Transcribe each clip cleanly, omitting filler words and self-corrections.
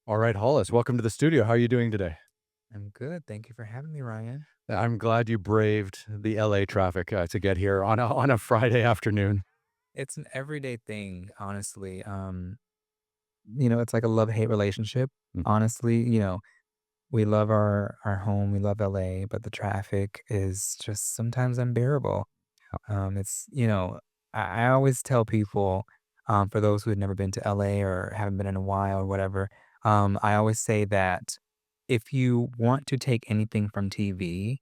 All right, Hollis, welcome to the studio. How are you doing today? I'm good. Thank you for having me, Ryan. I'm glad you braved the LA traffic to get here on a Friday afternoon. It's an everyday thing, honestly. It's like a love-hate relationship. Mm. Honestly, we love our home, we love LA, but the traffic is just sometimes unbearable. I always tell people, for those who had never been to LA or haven't been in a while or whatever, I always say that if you want to take anything from TV,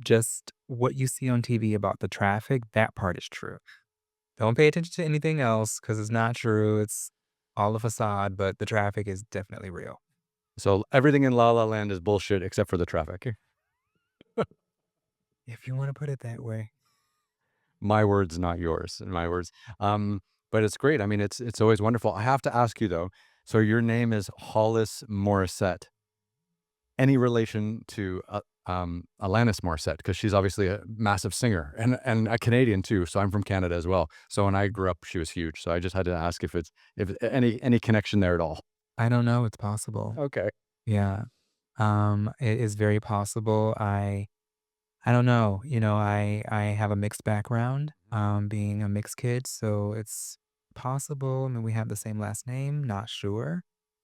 just what you see on TV about the traffic, that part is true. Don't pay attention to anything else because it's not true. It's all a facade, but the traffic is definitely real. So everything in La La Land is bullshit except for the traffic. If you want to put it that way. My words, not yours. My words. Um, but it's great. I mean, it's always wonderful. I have to ask you though. So your name is Hollis Morrissette. Any relation to Alanis Morissette? Because she's obviously a massive singer and a Canadian too. So I'm from Canada as well. So when I grew up, she was huge. So I just had to ask if any connection there at all. I don't know. It's possible. Okay. Yeah. It is very possible. I don't know. I have a mixed background, being a mixed kid, so it's possible. I mean, we have the same last name. Not sure.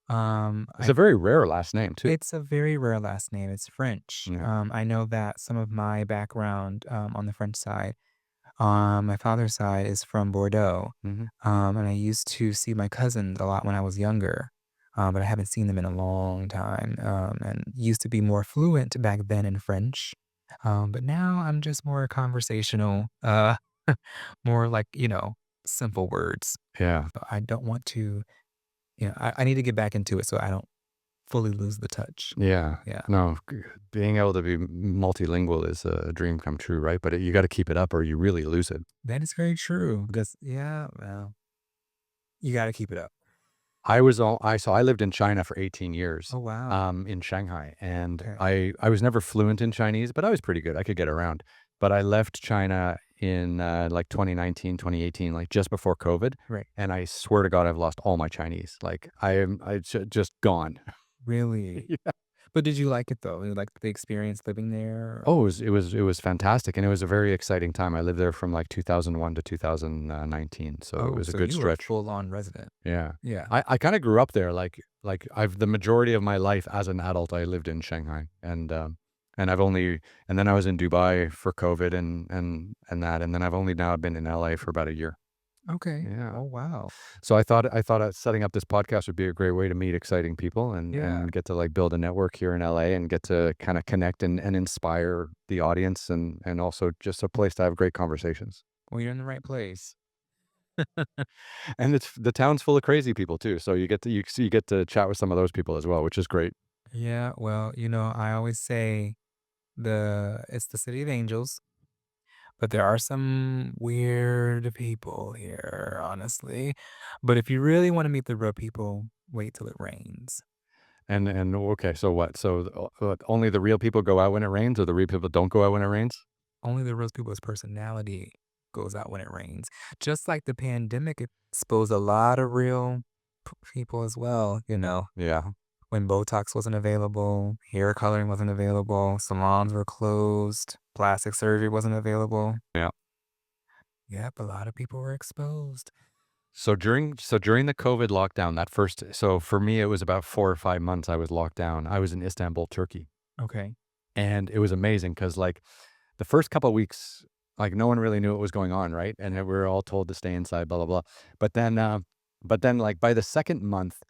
It's I a very rare last name too. It's a very rare last name. It's French. Yeah. I know that some of my background, on the French side, my father's side is from Bordeaux. Mhm. And I used to see my cousins a lot when I was younger, but I haven't seen them in a long time. And used to be more fluent back then in French. But now I'm just more conversational, more like, simple words. Yeah. But I don't want to, I need to get back into it so I don't fully lose the touch. Yeah. Yeah. No, being able to be multilingual is a dream come true, right? But you got to keep it up or you really lose it. That is very true because, yeah, well, you got to keep it up. I lived in China for 18 years, Oh, wow. in Shanghai, and Okay. I was never fluent in Chinese, but I was pretty good. I could get around. But I left China in, like 2019, 2018, like just before COVID, Right. and I swear to God, I've lost all my Chinese. Like just gone. Really? But did you like it though? You like the experience living there? Oh, it was fantastic, and it was a very exciting time. I lived there from, like, 2001 to 2019, so it Oh, was a so good you were a stretch. full-on resident. Yeah. Yeah. I kinda grew up there, I've the majority of my life as an adult, I lived in Shanghai, and I've only and then I was in Dubai for COVID and that, and then I've only now been in LA for about a year. Okay. Yeah. Oh, wow. So I thought setting up this podcast would be a great way to meet exciting people Yeah. and get to, like, build a network here in LA and get to kinda connect and inspire the audience and also just a place to have great conversations. Well, you're in the right place. And the town's full of crazy people too, so you get to chat with some of those people as well, which is great. Yeah, well, I always say it's the city of angels, but there are some weird people here, honestly. But if you really want to meet the real people, wait till it rains. And okay, so what? So, only the real people go out when it rains, or the real people don't go out when it rains? Only the real people's personality goes out when it rains. Just like the pandemic exposed a lot of real people as well, Yeah, when Botox wasn't available, hair coloring wasn't available, salons were closed, plastic surgery wasn't available. yeah. Yep, a lot of people were exposed. So during the COVID lockdown, so for me, it was about 4 or 5 months I was locked down. I was in Istanbul, Turkey, Okay. and it was amazing because like, the first couple of weeks, like, no one really knew what was going on, right? And we were all told to stay inside, blah, blah, blah. But then, uh, but then, like, by the second month,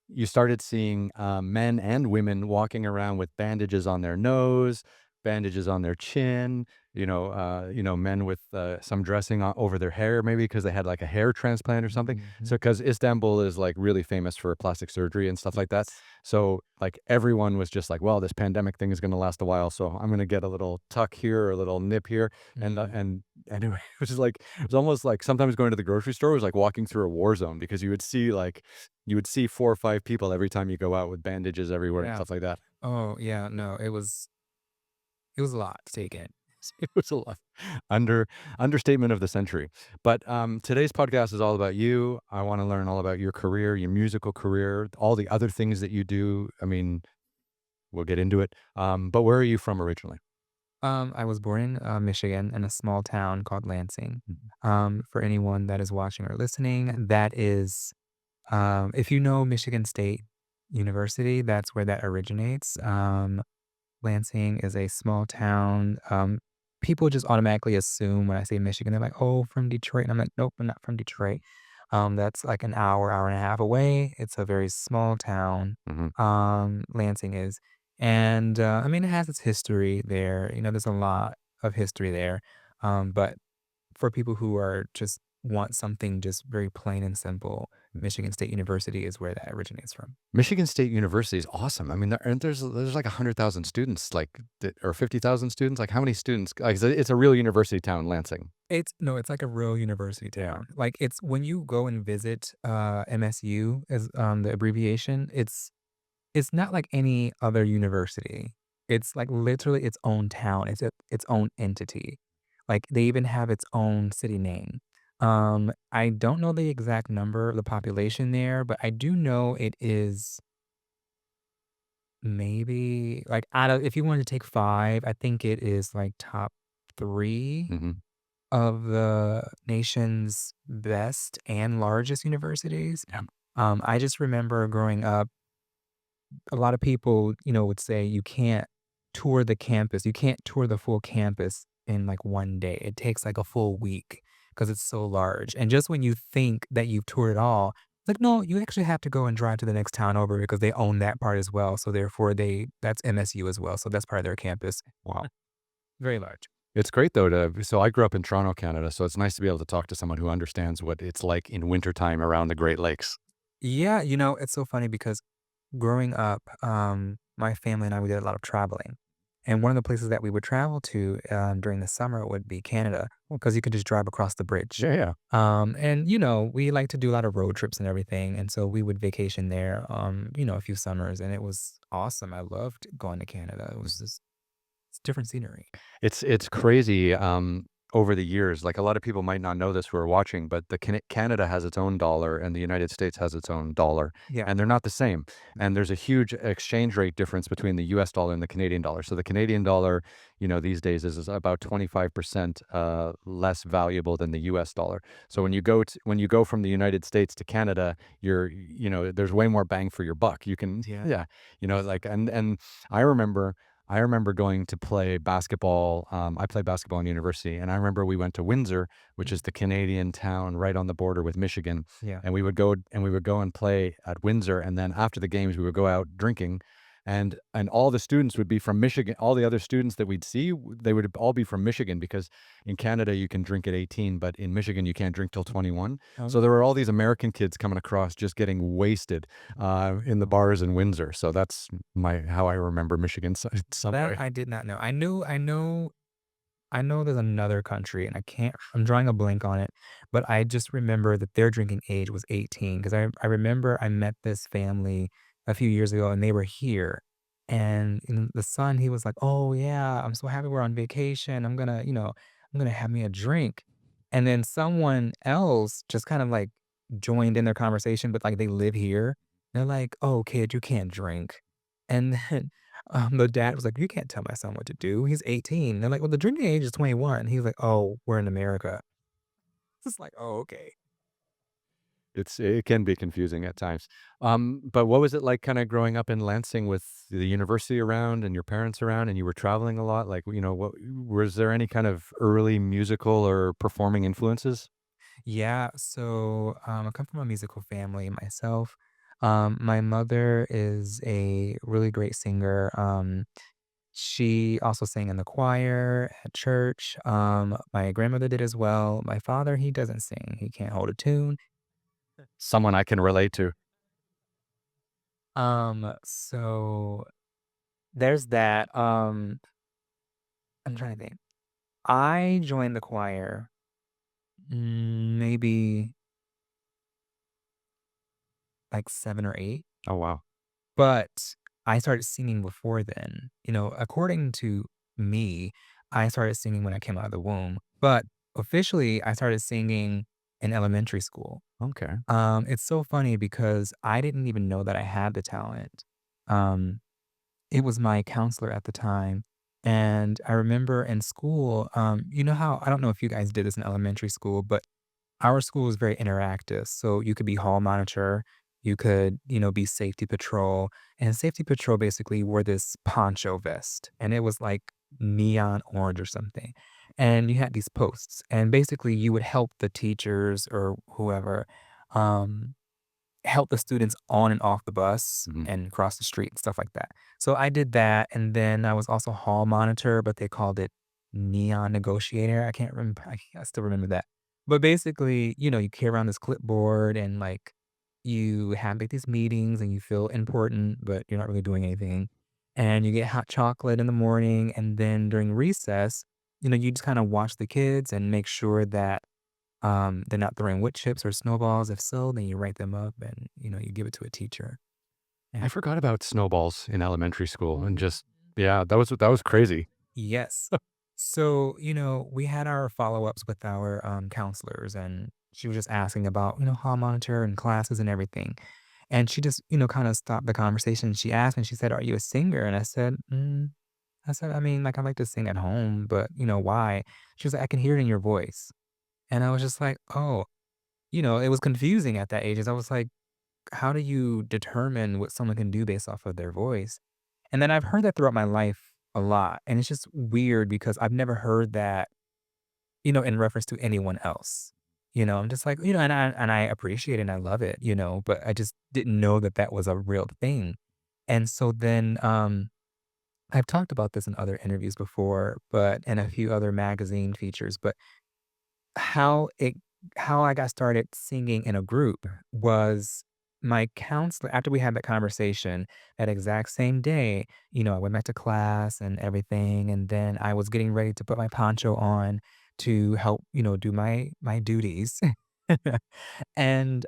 you started seeing, men and women walking around with bandages on their nose, bandages on their chin, men with, some dressing over their hair maybe because they had, like, a hair transplant or something. So Mhm. because Istanbul is, like, really famous for plastic surgery and stuff like that. Yes. So, like, everyone was just like, "Well, this pandemic thing is gonna last a while, so I'm gonna get a little tuck here or a little nip here," and, Mm. anyway, it was just like it was almost like sometimes going to the grocery store was like walking through a war zone because you would see 4 or 5 people every time you go out with bandages everywhere and Yeah. stuff like that. Oh, yeah, no, it was a lot to take in. It was a lot. Under Understatement of the century. But today's podcast is all about you. I want to learn all about your career, your musical career, all the other things that you do. I mean, we'll get into it. But where are you from originally? I was born in Michigan in a small town called Lansing. Mhm. For anyone that is watching or listening, that is, if you know Michigan State University, that's where that originates. Lansing is a small town. People just automatically assume when I say Michigan, they're like, "Oh, from Detroit." And I'm like, "Nope, I'm not from Detroit." That's like an hour, hour and a half away. It's a very small town. Mhm. Lansing is, and I mean, it has its history there. There's a lot of history there. But for people who are just want something just very plain and simple, Michigan State University is where that originates from. Michigan State University is awesome. I mean, there's like 100,000 students, like, or 50,000 students. Like, how many students? Like, it's a real university town, Lansing. It's no, it's like a real university Yeah. town. Like, it's when you go and visit, MSU as, the abbreviation, it's not like any other university. It's, like, literally its own town. Its own entity. Like, they even have its own city name. I don't know the exact number of the population there, but I do know it is maybe, like, out of if you wanted to take 5, I think it is, like, top 3 Hmm. of the nation's best and largest universities. Yeah. I just remember growing up, a lot of people, would say you can't tour the campus. You can't tour the full campus in like one day. It takes like a full week because it's so large. And just when you think that you've toured it all, it's like, no, you actually have to go and drive to the next town over because they own that part as well. So therefore that's MSU as well. So that's part of their campus. Wow. Very large. It's great though so I grew up in Toronto, Canada, so it's nice to be able to talk to someone who understands what it's like in wintertime around the Great Lakes. Yeah, it's so funny because growing up, my family and I, we did a lot of traveling. And one of the places that we would travel to during the summer would be Canada because you could just drive across the bridge. Yeah, yeah. And, we like to do a lot of road trips and everything. And so we would vacation there, a few summers. And it was awesome. I loved going to Canada. It was just it's different scenery. It's crazy, over the years, like, a lot of people might not know this who are watching, but the Canada has its own dollar and the United States has its own dollar, Yeah. and they're not the same, and there's a huge exchange rate difference between the US dollar and the Canadian dollar. So the Canadian dollar, these days is about 25%, less valuable than the US dollar. So when you go from the United States to Canada, there's way more bang for your buck. You can Yeah. yeah, like, and I remember I remember going to play basketball. I played basketball in university, and I remember we went to Windsor, which Mhm. is the Canadian town right on the border with Michigan, Yeah. and we would go and play at Windsor, and then after the games, we would go out drinking, and all the students would be from Michigan. All the other students that we'd see, they would all be from Michigan because in Canada you can drink at 18, but in Michigan you can't drink till 21. So there Okay. were all these American kids coming across just getting wasted in the bars in Windsor. So that's my how I remember Michigan That subway. I did not know. I know there's another country, and I'm drawing a blank on it, but I just remember that their drinking age was 18 because I remember I met this family a few years ago, and they were here, and the son, he was like, "Oh, yeah, I'm so happy we're on vacation. I'm gonna have me a drink." And then someone else just kind of, like, joined in their conversation, but, like, they live here. They're like, "Oh, kid, you can't drink." And then the dad was like, "You can't tell my son what to do. He's 18." They're like, "Well, the drinking age is 21." He's like, "Oh, we're in America." It's just like, "Oh, okay." It can be confusing at times. But what was it like kinda growing up in Lansing with the university around and your parents around and you were traveling a lot? Like, what was there any kind of early musical or performing influences? Yeah, so, I come from a musical family myself. My mother is a really great singer. She also sang in the choir at church. My grandmother did as well. My father, he doesn't sing. He can't hold a tune. Someone I can relate to. So there's that. I'm trying to think. I joined the choir, maybe like 7 or 8, Oh, wow. but I started singing before then. According to me, I started singing when I came out of the womb, but officially, I started singing in elementary school. Okay. It's so funny because I didn't even know that I had the talent. Um, it was my counselor at the time, and I remember in school, you know how I don't know if you guys did this in elementary school, but our school is very interactive. So you could be hall monitor, you could, be safety patrol. And safety patrol basically wore this poncho vest and it was like neon orange or something. And you had these posts. And basically you would help the teachers or whoever um help the students on and off the bus Mhm. and cross the street and stuff like that. So I did that, and then I was also hall monitor, but they called it neon negotiator. I can't remember. I still remember that. But basically, you carry around this clipboard and like you have like these meetings and you feel important, but you're not really doing anything. And you get hot chocolate in the morning, and then during recess, you just kind of watch the kids and make sure that they're not throwing wood chips or snowballs. If so, then you write them up and, you give it to a teacher. I And forgot about snowballs in elementary school and just yeah, that was crazy. yes. So, we had our follow-ups with our counselors and she was just asking about, hall monitor and classes and everything. And she just, kind of stopped the conversation. She asked me, she said, "Are you a singer?" And I said, I mean, like I like to sing at home, but why? She was like, "I can hear it in your voice." And I was just like, oh, it was confusing at that age. As I was like, how do you determine what someone can do based off of their voice? And then I've heard that throughout my life a lot. And it's just weird because I've never heard that, in reference to anyone else. I'm just like, and I appreciate it and I love it, but I just didn't know that that was a real thing. And so then I've talked about this in other interviews before, but and a few other magazine features, but how it how I got started singing in a group was my counselor after we had that conversation, that exact same day, I went back to class and everything, and then I was getting ready to put my poncho on to help, do my duties. And,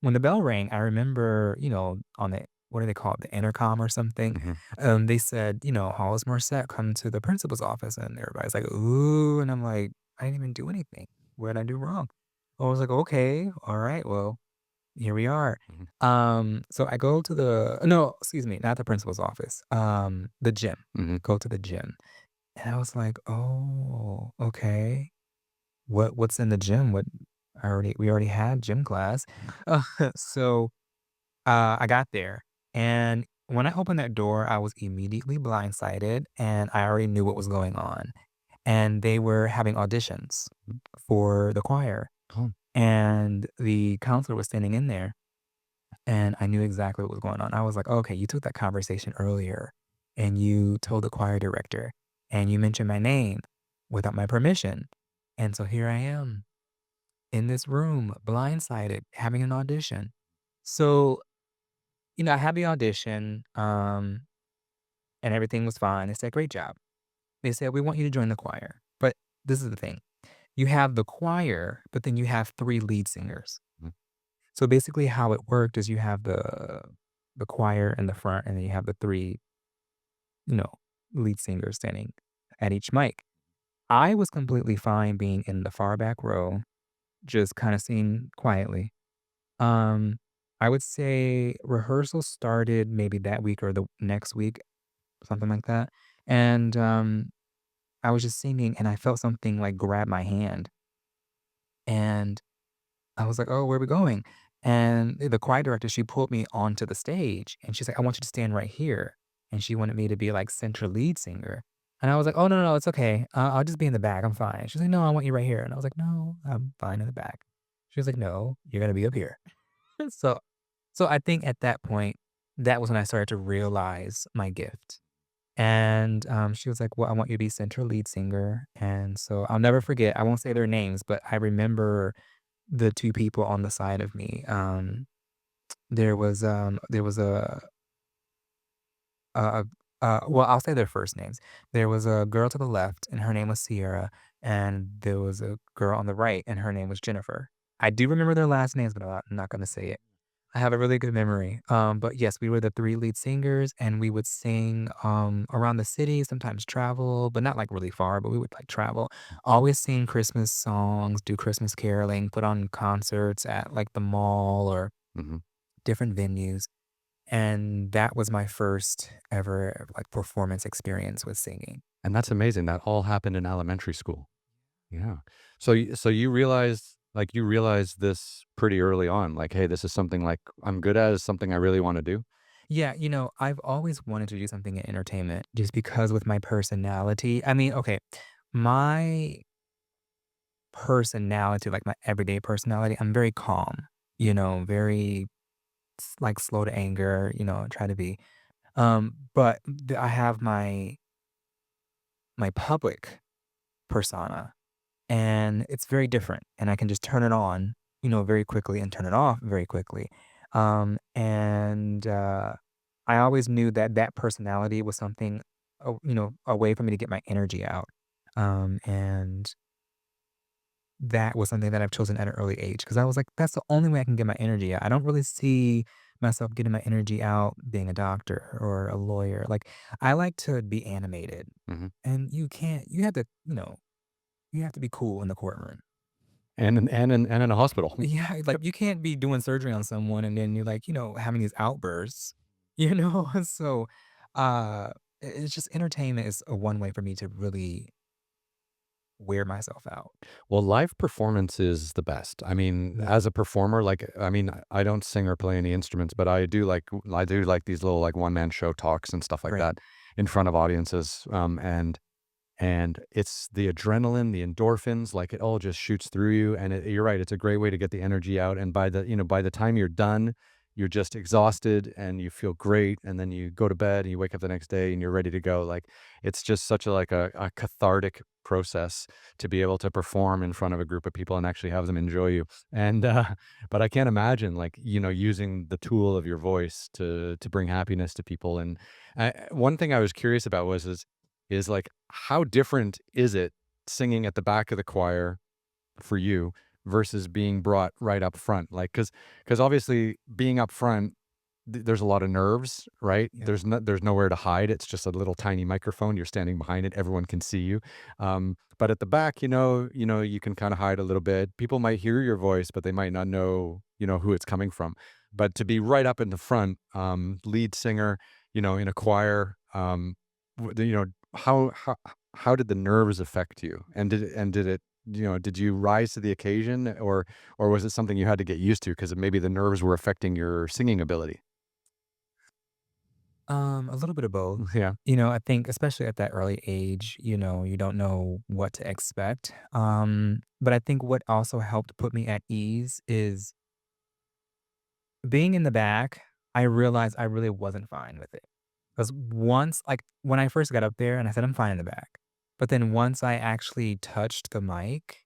when the bell rang, I remember, on the what do they call it? The intercom or something, Mhm. they said, "Hollis Morrissette, come to the principal's office," and everybody's like, "Ooh," and I'm like, "I didn't even do anything. What did I do wrong?" I was like, "Okay, alright, well, here we are." Mhm. So I go to the no, excuse me, not the principal's office, the gym. Mhm. Go to the gym, and I was like, "Oh, okay. What's in the gym? We already had gym class." Uh, so, I got there, and when I opened that door, I was immediately blindsided, and I already knew what was going on. And they were having auditions Mhm. for the choir, Oh, and the counselor was standing in there, and I knew exactly what was going on. I was like, "Okay, you took that conversation earlier, and you told the choir director, and you mentioned my name without my permission, and so here I am in this room, blindsided, having an audition." So, I had the audition, and everything was fine. They said, "Great job." They said, "We want you to join the choir." But this is the thing. You have the choir, but then you have 3 lead singers. mhm. So basically how it worked is you have the choir in the front, and then you have the 3, you know, lead singers standing at each mic. I was completely fine being in the far back row, just kinda singing quietly. Um, I would say rehearsal started maybe that week or the next week, something like that, and, I was just singing, and I felt something, like, grab my hand, and I was like, "Oh, where are we going?" And the choir director, she pulled me onto the stage, and she's like, "I want you to stand right here." And she wanted me to be, like, center lead singer. And I was like, "Oh, no, no, no, it's okay. I'll just be in the back. I'm fine." She's like, "No, I want you right here." And I was like, "No, I'm fine in the back." She was like, "No, you're gonna be up here." So so I think at that point, that was when I started to realize my gift. And, she was like, "Well, I want you to be center lead singer." And so I'll never forget, I won't say their names, but I remember the 2 people on the side of me. There was a well, I'll say their first names. There was a girl to the left, and her name was Sierra, and there was a girl on the right, and her name was Jennifer. I do remember their last names, but I'm not gonna say it. I have a really good memory. But yes, we were the 3 lead singers, and we would sing, around the city, sometimes travel, but not, like, really far, but we would, like, travel. Always sing Christmas songs, do Christmas caroling, put on concerts at, like, the mall or Mhm. different venues, and that was my first ever, like, performance experience with singing. And that's amazing. That all happened in elementary school. Yeah. So you realized this pretty early on, like, "Hey, this is something, like, I'm good at, is something I really wanna do?" Yeah, I've always wanted to do something in entertainment just because with my personality I mean, okay, my personality, like my everyday personality, I'm very calm, very like slow to anger, try to be. But I have my public persona and it's very different and I can just turn it on, very quickly and turn it off very quickly. And I always knew that that personality was something, a way for me to get my energy out. And that was something that I've chosen at an early age because I was like, that's the only way I can get my energy out. I don't really see myself getting my energy out being a doctor or a lawyer. Like, I like to be animated, Mhm. and you have to, you have to be cool in the courtroom. And in a hospital. Yeah, like, Yep. you can't be doing surgery on someone and then you're like, having these outbursts, So, it's just entertainment is a one way for me to really wear myself out. Well, live performance is the best. I mean, Yeah, as a performer, like, I mean, I don't sing or play any instruments, but I do like these little, like, one-man show talks and stuff like right. that in front of audiences, and it's the adrenaline, the endorphins, like, it all just shoots through you, and you're right, it's a great way to get the energy out, and by the time you're done, you're just exhausted, and you feel great, and then you go to bed, and you wake up the next day, and you're ready to go, like, it's just such a cathartic process to be able to perform in front of a group of people and actually have them enjoy you, and, but I can't imagine, like, using the tool of your voice to bring happiness to people, and, one thing I was curious about is like, how different is it singing at the back of the choir for you versus being brought right up front? Like, because obviously being up front, there's a lot of nerves, right? Yeah. There's nowhere to hide. It's just a little tiny microphone. You're standing behind it. Everyone can see you. But at the back, you can kind of hide a little bit. People might hear your voice, but they might not know, who it's coming from. But to be right up in the front, lead singer, in a choir, how did the nerves affect you? Did you rise to the occasion, or was it something you had to get used to because maybe the nerves were affecting your singing ability? A little bit of both. Yeah. I think especially at that early age, you don't know what to expect. But I think what also helped put me at ease is being in the back, I realized I really wasn't fine with it. Because once, like when I first got up there and I said, I'm fine in the back. But then once I actually touched the mic,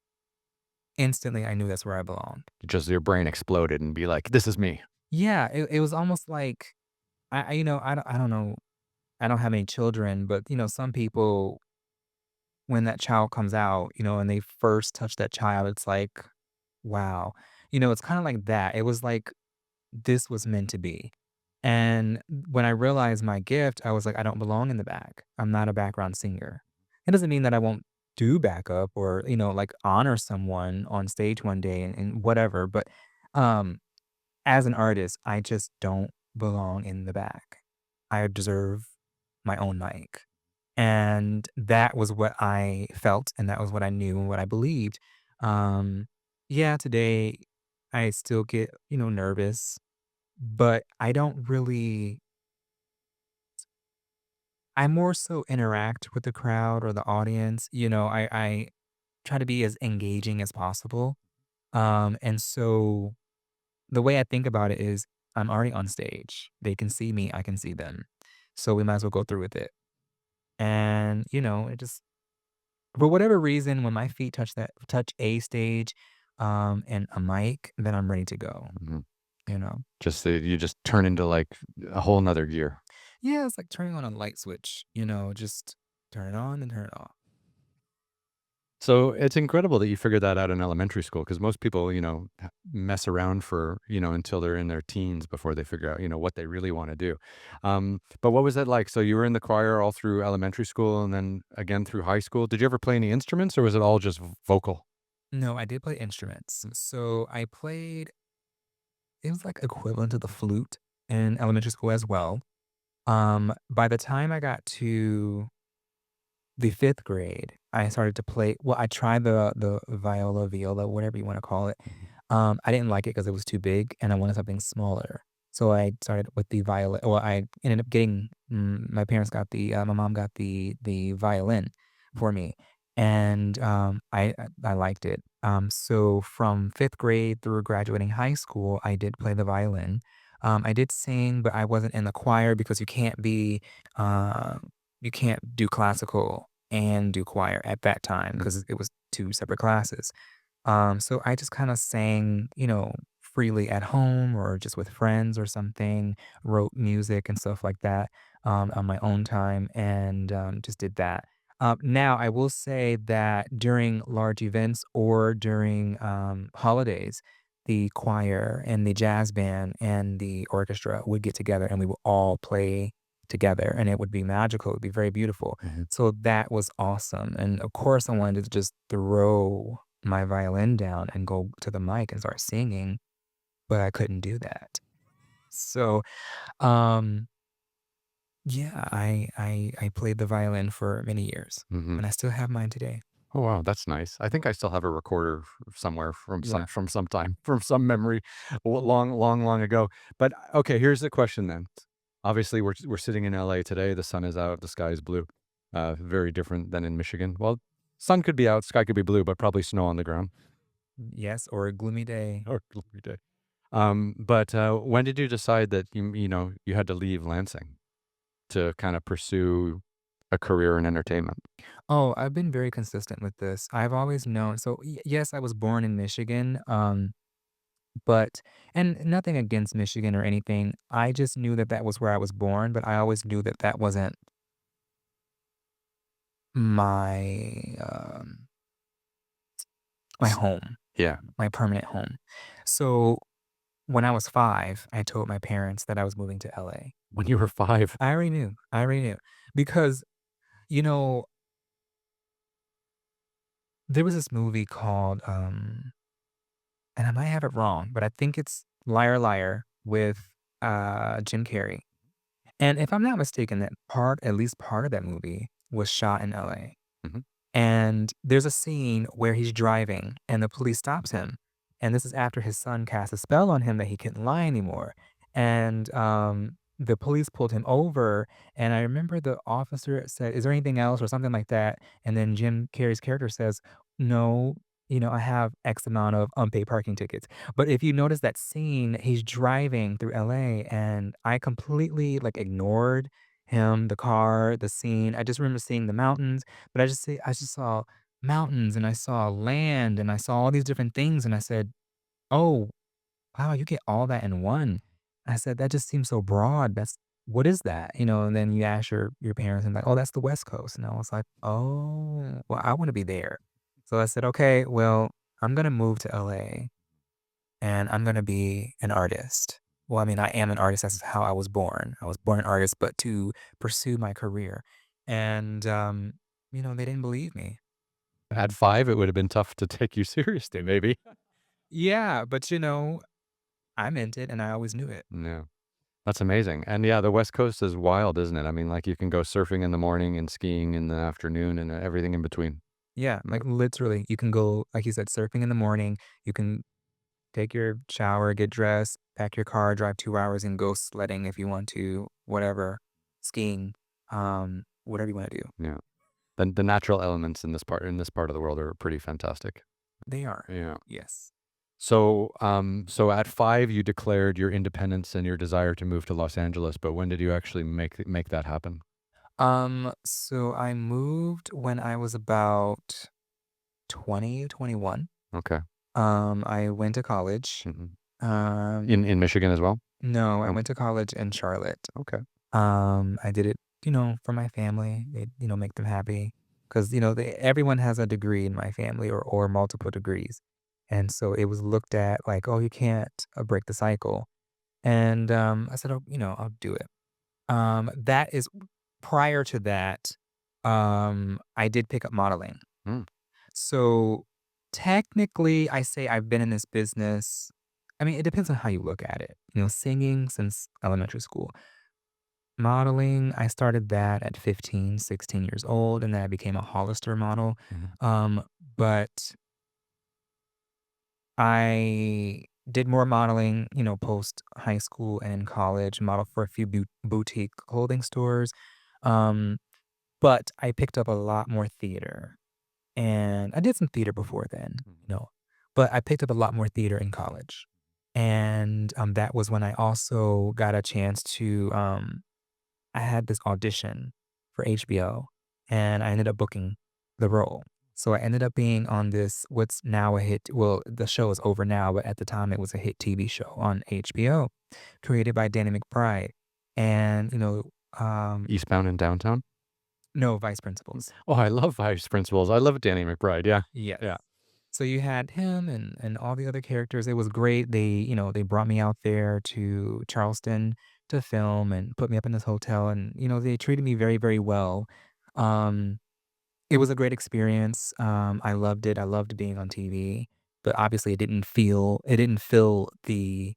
instantly I knew that's where I belonged. Just your brain exploded and be like, "This is me." Yeah, it was almost like I don't know. I don't have any children, but some people when that child comes out, and they first touch that child, it's like, wow. It's kind of like that. It was like this was meant to be. And when I realized my gift, I was like, I don't belong in the back. I'm not a background singer. It doesn't mean that I won't do backup or, like honor someone on stage one day and whatever. But um, as an artist, I just don't belong in the back. I deserve my own mic. And that was what I felt, and that was what I knew and what I believed. Um, yeah, today I still get, nervous, but I more so interact with the crowd or the audience. I try to be as engaging as possible. And so the way I think about it is I'm already on stage. They can see me, I can see them. So we might as well go through with it. And, it just for whatever reason, when my feet touch a stage, and a mic, then I'm ready to go, Mhm. you know? You just turn into, like, a whole 'nother gear. Yeah, it's like turning on a light switch, just turn it on and turn it off. So it's incredible that you figured that out in elementary school because most people, mess around for, until they're in their teens before they figure out, what they really want to do. But what was that like? So you were in the choir all through elementary school and then again through high school. Did you ever play any instruments or was it all just vocal? No, I did play instruments. So I played it was like equivalent to the flute in elementary school as well. By the time I got to the 5th grade, I started to play well, I tried the viola, whatever you wanna call it. Mhm. I didn't like it because it was too big, and I wanted something smaller. So I started with the violin well, I ended up getting my parents got my mom got the violin for me, and, I liked it. So from 5th grade through graduating high school, I did play the violin. I did sing, but I wasn't in the choir because uh you can't do classical and do choir at that time Mhm. because it was 2 separate classes. So I just kinda sang, freely at home or just with friends or something, wrote music and stuff like that, on my own time and, just did that. Now I will say that during large events or during, holidays, the choir and the jazz band and the orchestra would get together and we would all play together and it would be magical, it would be very beautiful. Mhm. So that was awesome, and of course, I wanted to just throw my violin down and go to the mic and start singing, but I couldn't do that. So, um, yeah, I played the violin for many years, Mhm. and I still have mine today. Oh wow, that's nice. I think I still have a recorder somewhere from Yeah. some time from some memory, long long long ago. But okay, here's the question then. Obviously, we're sitting in LA today. The sun is out. The sky is blue. Very different than in Michigan. Well, sun could be out, sky could be blue, but probably snow on the ground Yes, or a gloomy day. or gloomy day. But when did you decide that you had to leave Lansing to kind of pursue a career in entertainment? Oh, I've been very consistent with this. I've always known so, yes, I was born in Michigan, but and nothing against Michigan or anything. I just knew that that was where I was born, but I always knew that that wasn't my, my S- home, Yeah, my permanent home. So, when I was 5, I told my parents that I was moving to LA. when you were 5. I already knew, because, you know, there was this movie called, and I might have it wrong, but I think it's Liar Liar with, Jim Carrey. And if I'm not mistaken, at least part of that movie was shot in LA. Mhm. And there's a scene where he's driving and the police stops him. And this is after his son cast a spell on him that he couldn't lie anymore. And the police pulled him over. And I remember the officer said, "Is there anything else?" or something like that. And then Jim Carrey's character says, "No, I have X amount of unpaid parking tickets." But if you notice that scene, he's driving through LA and I completely like ignored him, the car, the scene. I just remember seeing the mountains but I just saw mountains and I saw land and I saw all these different things and I said, "Oh, wow, you get all that in one." I said, "That just seems so broad. That's what is that?" And then you ask your parents and like, "Oh, that's the West Coast." And I was like, "Oh, well, I want to be there." So I said, "Okay, well, I'm gonna move to LA and I'm gonna be an artist." Well, I mean, I am an artist. That's how I was born. I was born an artist, but to pursue my career. And they didn't believe me. At 5, it would have been tough to take you seriously, maybe. Yeah, but, I meant it and I always knew it. Yeah, that's amazing, and yeah, the West Coast is wild, isn't it? I mean, like, you can go surfing in the morning and skiing in the afternoon and everything in between. Yeah, like, literally, you can go, like you said, surfing in the morning, you can take your shower, get dressed, pack your car, drive 2 hours, and go sledding if you want to, whatever, skiing, whatever you wanna do. Yeah. The natural elements in this part of the world are pretty fantastic. They are. Yeah. Yes. So at 5, you declared your independence and your desire to move to Los Angeles, but when did you actually make that happen? So I moved when I was about 20, 21. Okay. I went to college. Mhm. Um, In Michigan as well? no, I Oh, went to college in Charlotte. okay. I did it, for my family. It, make them happy. 'cause, you know, everyone has a degree in my family or multiple degrees. And so it was looked at like, "Oh, you can't, break the cycle." And, I said, "Oh, you know, I'll do it." That is prior to that, I did pick up modeling. Mm, So, technically, I say I've been in this business. I mean, it depends on how you look at it. You know, singing since elementary school. Modeling, I started that at 15, 16 years old, and then I became a Hollister model. mhm, But I did more modeling, you know, post high school and college, modeled for a few boutique clothing stores. Um, but I picked up a lot more theater. And I did some theater before then, mhm, you know, but I picked up a lot more theater in college. And that was when I also got a chance to I had this audition for HBO and I ended up booking the role. So I ended up being on this what's now a hit, well, the show is over now, but at the time it was a hit TV show on HBO created by Danny McBride. And, you know, Eastbound and Downtown? no, Vice Principals. Oh, I love Vice Principals. I love Danny McBride, yeah. Yes. Yeah. So you had him and all the other characters. It was great. They, you know, they brought me out there to Charleston to film and put me up in this hotel and, you know, they treated me very, very well. Um, it was a great experience. I loved it. I loved being on TV, but obviously it didn't fill the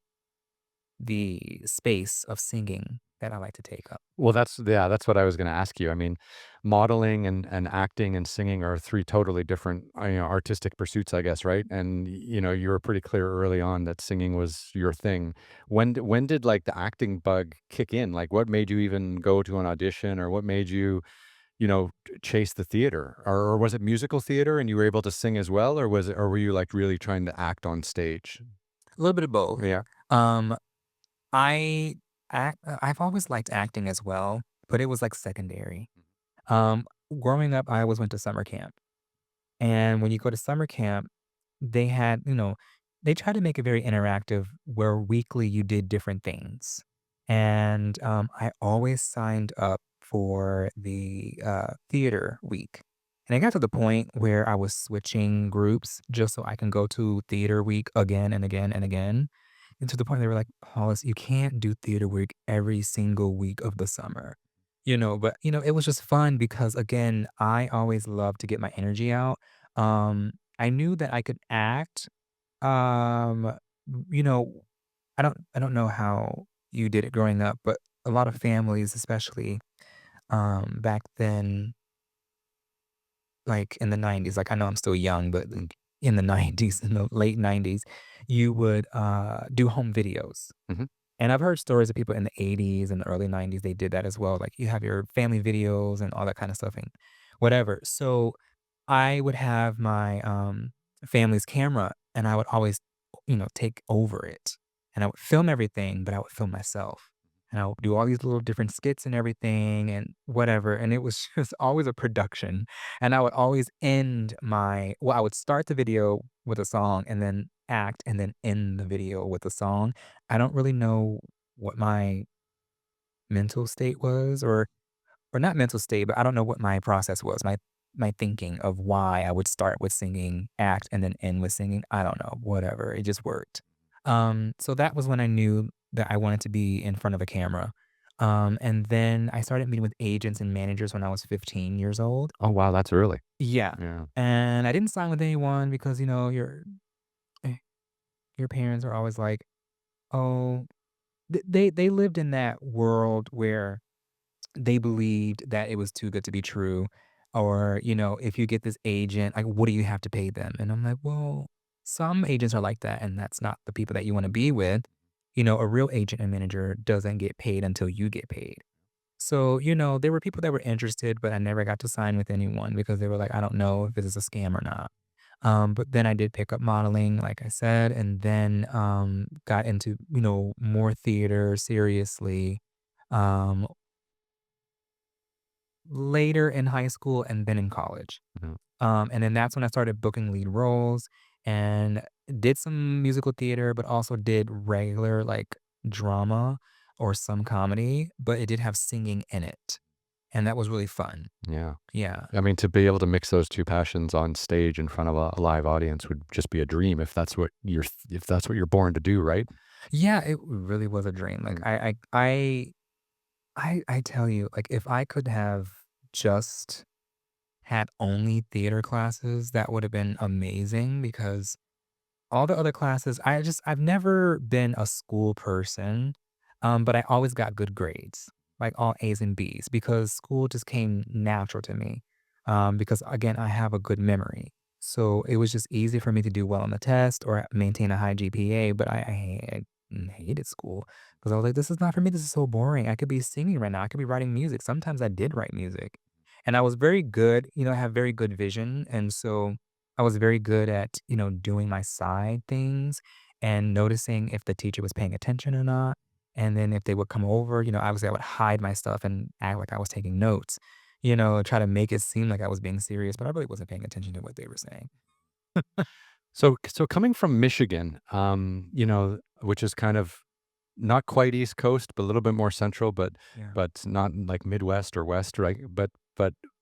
space of singing that I like to take up. Well, that's what I was gonna ask you. I mean, modeling and acting and singing are 3 totally different, artistic pursuits, I guess, right? And, you were pretty clear early on that singing was your thing. When did, like, the acting bug kick in? Like, what made you even go to an audition, or what made you, chase the theater? Or was it musical theater and you were able to sing as well, or were you, like, really trying to act on stage? A little bit of both. Yeah. Um, I've always liked acting as well, but it was like secondary. Um, growing up, I always went to summer camp. And when you go to summer camp, they had, you know, they tried to make it very interactive where weekly you did different things. And I always signed up for the theater week. And it got to the point where I was switching groups just so I can go to theater week again and again and again. And to the point they were like, Hollis, you can't do theater week every single week of the summer. You know, but you know, it was just fun because again, I always love to get my energy out. I knew that I could act. Um, you know, I don't know how you did it growing up, but a lot of families, especially back then, like in the 90s, like I know I'm still young, but Mm, in the 90s, in the late 90s, you would do home videos. mhm. And I've heard stories of people in the 80s and the early 90s, they did that as well. Like you have your family videos and all that kind of stuff and whatever. So I would have my family's camera and I would always, you know, take over it. And I would film everything, but I would film myself. And I would do all these little different skits and everything and whatever. And it was just always a production. And I would always I would start the video with a song and then act and then end the video with a song. I don't really know what my mental state was or not mental state, but I don't know what my process was, my thinking of why I would start with singing, act, and then end with singing. I don't know, whatever. It just worked. So that was when I knew that I wanted to be in front of a camera. And then I started meeting with agents and managers when I was 15 years old. Oh, wow, that's early. Yeah. Yeah. And I didn't sign with anyone because, you know, eh, your parents are always like, oh, they lived in that world where they believed that it was too good to be true. Or, you know, if you get this agent, like, what do you have to pay them? And I'm like, well, some agents are like that, and that's not the people that you want to be with. You know, a real agent and manager doesn't get paid until you get paid. So, you know, there were people that were interested, but I never got to sign with anyone because they were like, I don't know if this is a scam or not. But then I did pick up modeling, like I said, and then got into, you know, more theater seriously. Um, later in high school and then in college. Mhm. And then that's when I started booking lead roles and did some musical theater, but also did regular like drama or some comedy, but it did have singing in it. and that was really fun. Yeah. Yeah. I mean, to be able to mix those 2 passions on stage in front of a live audience would just be a dream if that's what you're born to do, right? Yeah, it really was a dream. Like, Mm. I tell you, like, if I could have just had only theater classes, that would have been amazing because all the other classes, I've never been a school person, but I always got good grades, like all A's and B's, because school just came natural to me. Because again, I have a good memory. So it was just easy for me to do well on the test or maintain a high GPA, but I hated school because I was like, this is not for me. This is so boring. I could be singing right now. I could be writing music. Sometimes I did write music. And I was very good, I have very good vision. And so I was very good at, doing my side things and noticing if the teacher was paying attention or not. And then if they would come over, obviously I would hide my stuff and act like I was taking notes, try to make it seem like I was being serious, but I really wasn't paying attention to what they were saying. So coming from Michigan, which is kind of not quite East Coast, but a little bit more central, Yeah. but not like Midwest or West, right? But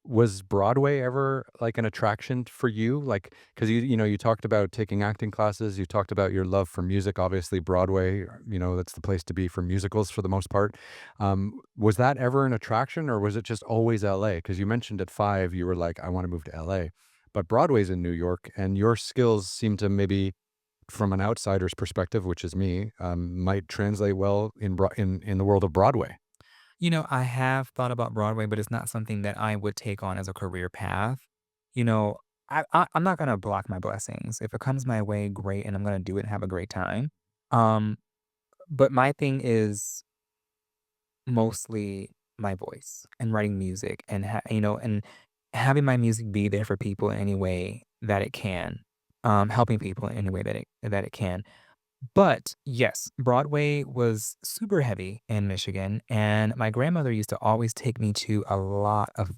was Broadway ever like an attraction for you? Like, because you talked about taking acting classes, you talked about your love for music. Obviously, Broadway, that's the place to be for musicals for the most part. Was that ever an attraction, or was it just always LA? Because you mentioned at 5, you were like, I want to move to LA, but Broadway's in New York, and your skills seem to maybe from an outsider's perspective, which is me, might translate well in the world of Broadway. I have thought about Broadway, but it's not something that I would take on as a career path. You know, I'm not gonna block my blessings. If it comes my way, great, and I'm gonna do it and have a great time. Um, but my thing is mostly my voice and writing music and and having my music be there for people in any way that it can, helping people in any way that it can. But yes, Broadway was super heavy in Michigan, and my grandmother used to always take me to a lot of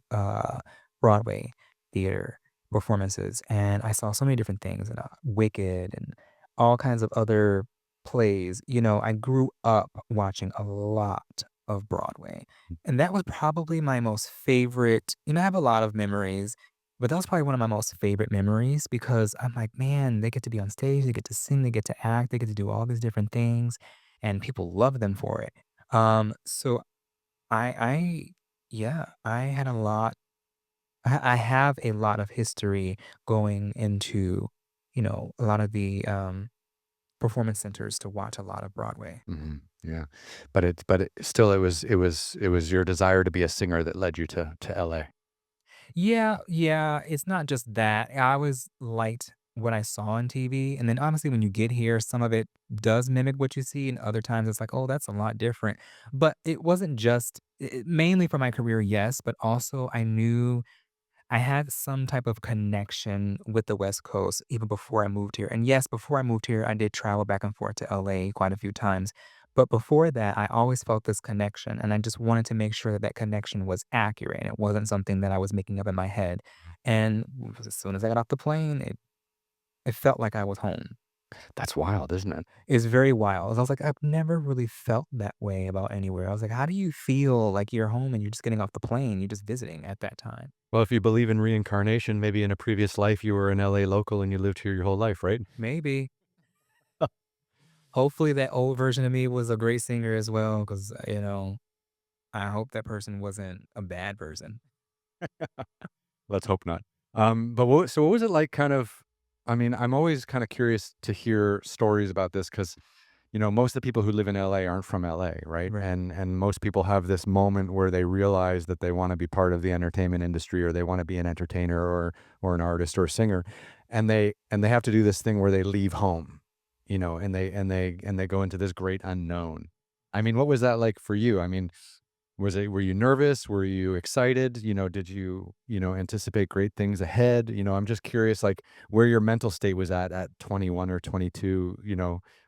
Broadway theater performances, and I saw so many different things, and Wicked, and all kinds of other plays. I grew up watching a lot of Broadway, and that was probably my most favorite. I have a lot of memories, but that was probably one of my most favorite memories because I'm like, man, they get to be on stage, they get to sing, they get to act, they get to do all these different things, and people love them for it. So I yeah, I had a lot. I have a lot of history going into, a lot of the performance centers to watch a lot of Broadway. Yeah, but still, it was your desire to be a singer that led you to LA. Yeah, yeah, it's not just that. I always liked what I saw on TV, and then honestly, when you get here, some of it does mimic what you see, and other times it's like, oh, that's a lot different. But it wasn't just mainly for my career, yes, but also I knew I had some type of connection with the West Coast even before I moved here. And yes, before I moved here, I did travel back and forth to LA quite a few times. But before that, I always felt this connection. And I just wanted to make sure that that connection was accurate. And it wasn't something that I was making up in my head. And as soon as I got off the plane, it felt like I was home. That's wild, isn't it? It's very wild. I was like, I've never really felt that way about anywhere. I was like, how do you feel like you're home and you're just getting off the plane? You're just visiting at that time. Well, if you believe in reincarnation, maybe in a previous life you were an LA local and you lived here your whole life, right? Maybe. Hopefully, that old version of me was a great singer as well, because I hope that person wasn't a bad person. Let's hope not. But what was it like? Kind of. I mean, I'm always kind of curious to hear stories about this because most of the people who live in LA aren't from LA, right? Right. And most people have this moment where they realize that they want to be part of the entertainment industry or they want to be an entertainer or an artist or a singer. And they have to do this thing where they leave home, and they go into this great unknown. I mean, what was that like for you? I mean, were you nervous? Were you excited? Did you anticipate great things ahead? I'm just curious, like, where your mental state was at 21 or 22,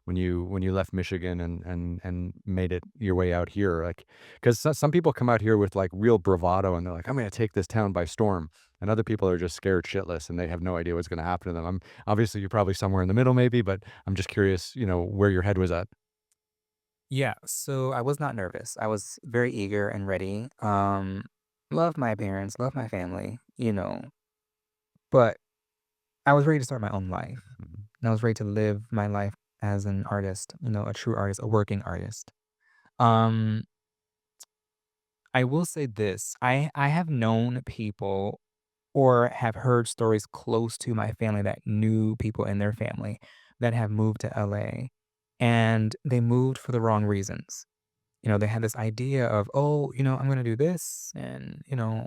when you left Michigan and made it your way out here, like, because some people come out here with like real bravado and they're like, I'm gonna take this town by storm. And other people are just scared shitless and they have no idea what's gonna happen to them. I'm obviously you're probably somewhere in the middle maybe, but I'm just curious, where your head was at. Yeah, so I was not nervous. I was very eager and ready. love my parents, love my family, but I was ready to start my own life. Mhm. And I was ready to live my life as an artist, a true artist, a working artist. Um, I will say this. I have known people or have heard stories close to my family that knew people in their family that have moved to LA, and they moved for the wrong reasons. They had this idea of, "Oh, I'm gonna do this and,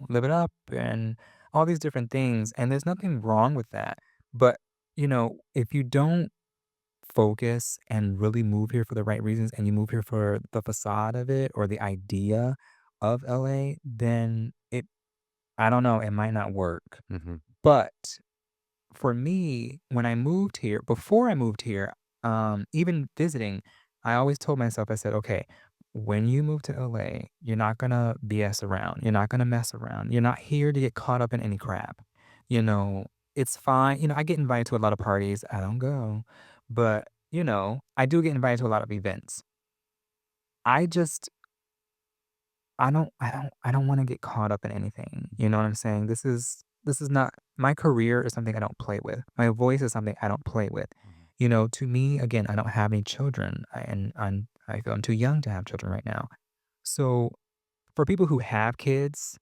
live it up," and all these different things, and there's nothing wrong with that. But, if you don't focus and really move here for the right reasons and you move here for the facade of it or the idea of LA, then I don't know, it might not work. Mhm. But for me, when I moved here, before I moved here, even visiting, I always told myself, I said, okay, when you move to LA, you're not gonna BS around. You're not gonna mess around. You're not here to get caught up in any crap. You know, it's fine. I get invited to a lot of parties. I don't go. But, I do get invited to a lot of events. I just I don't wanna get caught up in anything, you know what I'm saying? This is not my career is something I don't play with. My voice is something I don't play with. Mhm. To me, again, I don't have any children, and I feel I'm too young to have children right now. So, for people who have kids,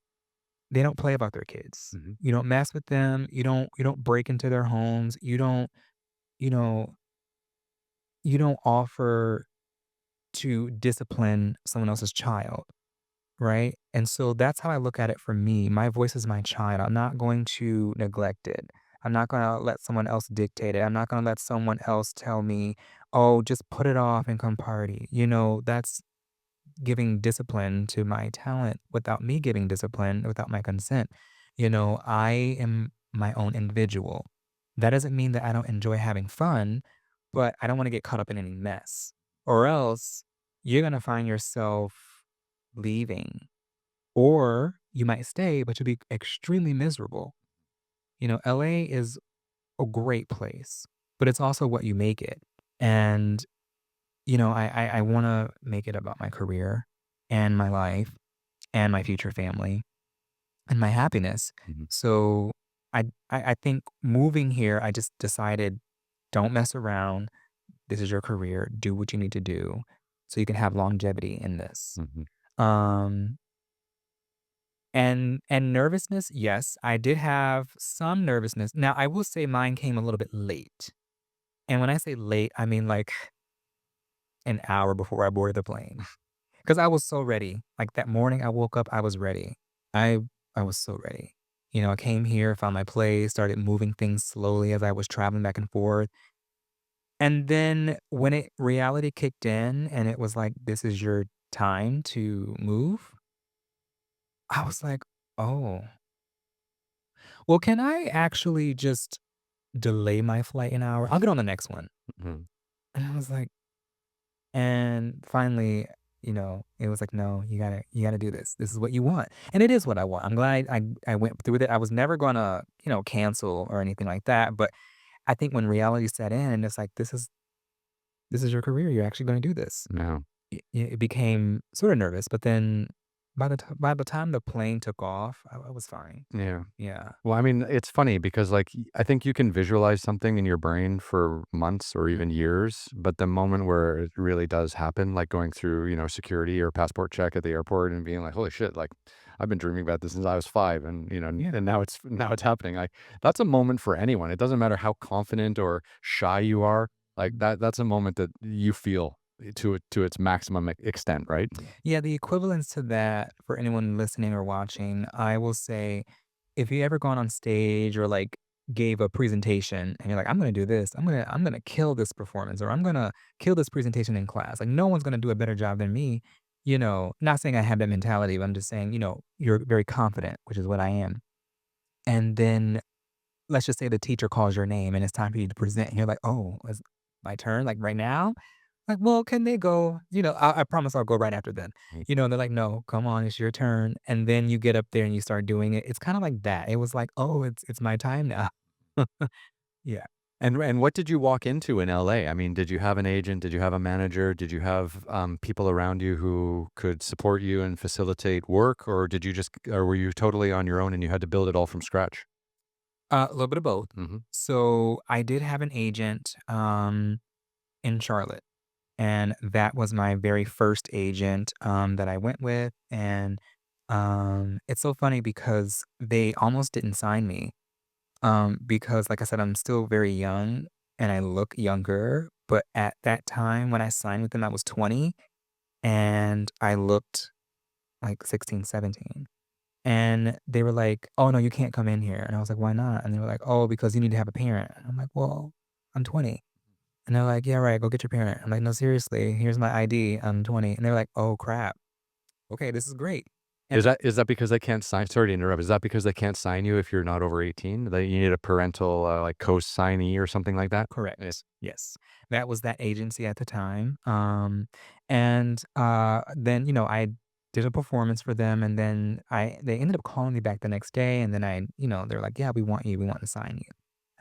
they don't play about their kids. Mhm. You don't mess with them, you don't break into their homes, you know, you don't offer to discipline someone else's child. Right? And so that's how I look at it for me. My voice is my child. I'm not going to neglect it. I'm not going to let someone else dictate it. I'm not going to let someone else tell me, oh, just put it off and come party. That's giving discipline to my talent without me giving discipline, without my consent. I am my own individual. That doesn't mean that I don't enjoy having fun, but I don't want to get caught up in any mess. Or else you're going to find yourself leaving, or you might stay, but you'll be extremely miserable. LA is a great place, but it's also what you make it. And, I want to make it about my career and my life and my future family and my happiness. Mhm. So I think moving here, I just decided don't mess around. This is your career. Do what you need to do so you can have longevity in this. Mhm. Um, And nervousness, yes, I did have some nervousness. Now, I will say mine came a little bit late. And when I say late, I mean like an hour before I boarded the plane. Because I was so ready. Like that morning I woke up, I was ready. I I was so ready. I came here, found my place, started moving things slowly as I was traveling back and forth. And then when reality kicked in and it was like, this is your time to move, I was like, oh, well, can I actually just delay my flight an hour? I'll get on the next one. Mhm. And I was like, and finally, it was like, no, you gotta do this. This is what you want. And it is what I want. I'm glad I went through with it. I was never gonna, cancel or anything like that. But I think when reality set in, it's like, this is your career. You're actually gonna do this. No. It became sort of nervous, but then by the time the plane took off, I was fine. Yeah. Yeah. Well, I mean, it's funny because, like, I think you can visualize something in your brain for months or even years, but the moment where it really does happen, like going through, security or passport check at the airport and being like, "Holy shit, like, I've been dreaming about this since I was 5," and, Yeah. and now it's happening. Like, that's a moment for anyone. It doesn't matter how confident or shy you are. Like, that's a moment that you feel to its maximum extent, right? Yeah, the equivalence to that for anyone listening or watching, I will say, if you ever gone on stage or like gave a presentation and you're like, I'm gonna do this, I'm gonna kill this performance, or I'm gonna kill this presentation in class. Like no one's gonna do a better job than me. Not saying I have that mentality, but I'm just saying, you're very confident, which is what I am. And then let's just say the teacher calls your name and it's time for you to present, and you're like, oh, it's my turn, like right now? Like, well, can they go? I promise I'll go right after them. And they're like, no, come on, it's your turn. And then you get up there and you start doing it. It's kind of like that. It was like, oh, it's my time now. Yeah. And what did you walk into in LA? I mean, did you have an agent? Did you have a manager? Did you have people around you who could support you and facilitate work, or did you just, or were you totally on your own and you had to build it all from scratch? A little bit of both. Hmm. So I did have an agent in Charlotte, and that was my very first agent that I went with. And it's so funny because they almost didn't sign me because, like I said, I'm still very young and I look younger. But at that time when I signed with them, I was 20 and I looked like 16, 17. And they were like, "Oh, no, you can't come in here." And I was like, "Why not?" And they were like, "Oh, because you need to have a parent." And I'm like, "Well, I'm 20." And they're like, "Yeah, right, go get your parent." I'm like, "No, seriously, here's my ID. I'm 20." And they're like, "Oh, crap. Okay, this is great." And Is that because they can't sign? Sorry to interrupt. Is that because they can't sign you if you're not over 18? That you need a parental like co-signee or something like that? Yeah. correct. Yes. That was that agency at the time. And then, I did a performance for them and then they ended up calling me back the next day and then they're like, "Yeah, we want you. We want to sign you."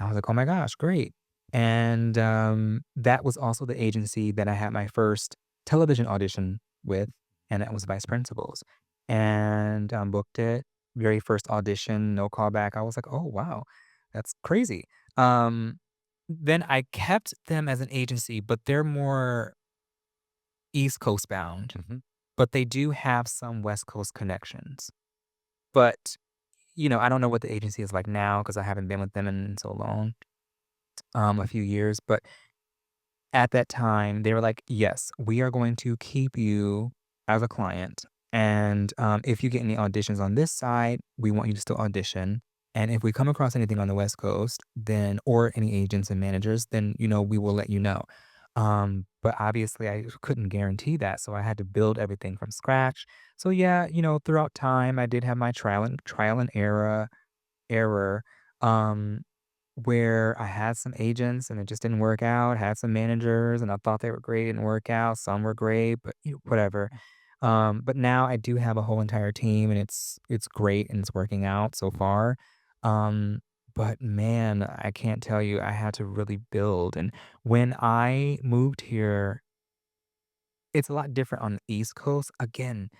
I was like, "Oh my gosh, great." And that was also the agency that I had my first television audition with, and that was Vice Principals. And booked it. Very first audition, no callback. I was like, "Oh wow, that's crazy." Um, then I kept them as an agency, but they're more East Coast bound, Hmm. but they do have some West Coast connections. But, I don't know what the agency is like now because I haven't been with them in so long, a few years. But at that time, they were like, "Yes, we are going to keep you as a client, and, if you get any auditions on this side, we want you to still audition, and if we come across anything on the West Coast, then or any agents and managers, then, we will let you know." But obviously, I couldn't guarantee that, so I had to build everything from scratch. So, yeah, throughout time, I did have my trial and error, um, where I had some agents and it just didn't work out, had some managers and I thought they were great, didn't work out. Some were great, but whatever. But now I do have a whole entire team and it's great and it's working out so far. Um, but man, I can't tell you, I had to really build. And when I moved here, it's a lot different on the East Coast. Again,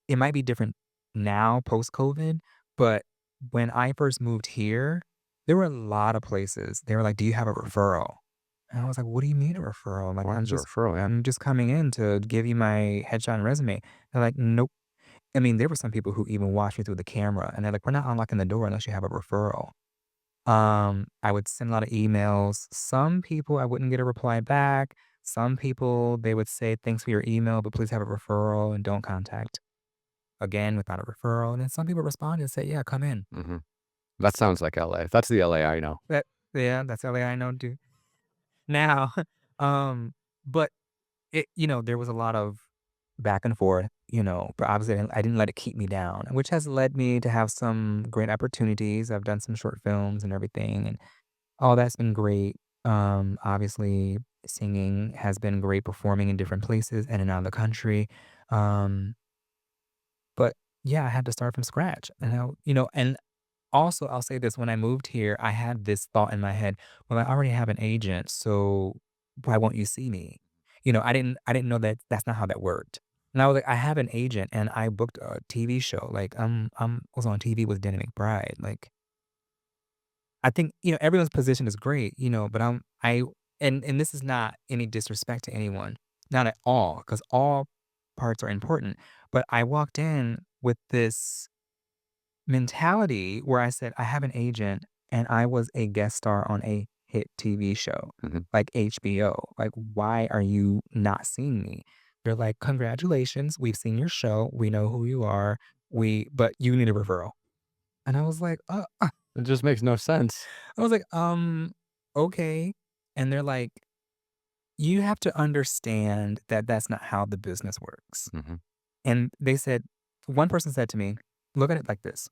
it might be different now post COVID, but when I first moved here, there were a lot of places. They were like, "Do you have a referral?" And I was like, "What do you mean a referral?" Like, What is a referral? Yeah. I'm just coming in to give you my headshot and resume." They're like, "Nope." I mean, there were some people who even watched me through the camera, and they're like, "We're not unlocking the door unless you have a referral." I would send a lot of emails. Some people I wouldn't get a reply back. Some people they would say, "Thanks for your email, but please have a referral and don't contact." Again, without a referral, and then some people responded and said, "Yeah, come in." Hmm. That sounds like LA. That's the LA I know. That yeah, that's LA I know too. Now, um, but there was a lot of back and forth, but obviously I didn't let it keep me down, which has led me to have some great opportunities. I've done some short films and everything, and all that's been great. Obviously, singing has been great, performing in different places in and out of the country. Um, but yeah, I had to start from scratch, and also, I'll say this, when I moved here, I had this thought in my head, "Well, I already have an agent, so why won't you see me?" I didn't know that that's not how that worked. And I was like, "I have an agent, and I booked a TV show, like, was on TV with Danny McBride." Like, I think, everyone's position is great, but and this is not any disrespect to anyone, not at all, because all parts are important, but I walked in with this mentality where I said, "I have an agent and I was a guest star on a hit TV show, Hmm. like HBO. Like, why are you not seeing me?" They're like, "Congratulations, we've seen your show. We know who you are. But you need a referral." And I was like, It just makes no sense. I was like, okay." And they're like, "You have to understand that that's not how the business works." Hmm. And one person said to me, "Look at it like this.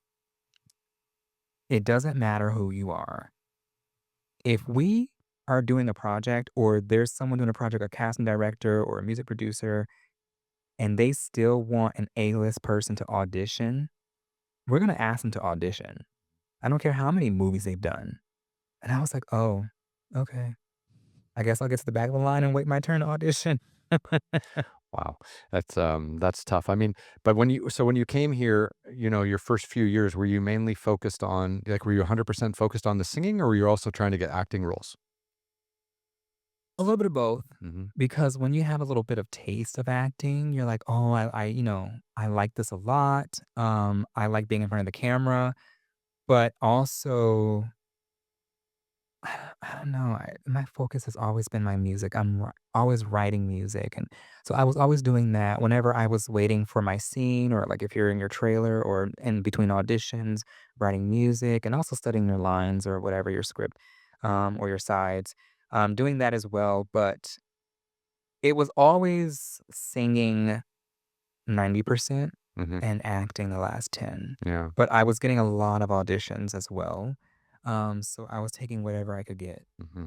It doesn't matter who you are. If we are doing a project or there's someone doing a project, a casting director or a music producer, and they still want an A-list person to audition, we're gonna ask them to audition. I don't care how many movies they've done." And I was like, "Oh." Okay. I guess I'll get to the back of the line and wait my turn to audition. Wow, that's tough. I mean, but when you came here, your first few years, were you mainly focused on like were you 100% focused on the singing, or were you also trying to get acting roles? A little bit of both, Hmm. because when you have a little bit of taste of acting, you're like, "Oh, I like this a lot. I like being in front of the camera," but also I don't know, my focus has always been my music. I'm always writing music, and so I was always doing that whenever I was waiting for my scene, or like if you're in your trailer or in between auditions, writing music and also studying your lines or whatever your script, or your sides, doing that as well. But it was always singing 90% Hmm. and acting the last 10. Yeah. But I was getting a lot of auditions as well. So I was taking whatever I could get. Hmm.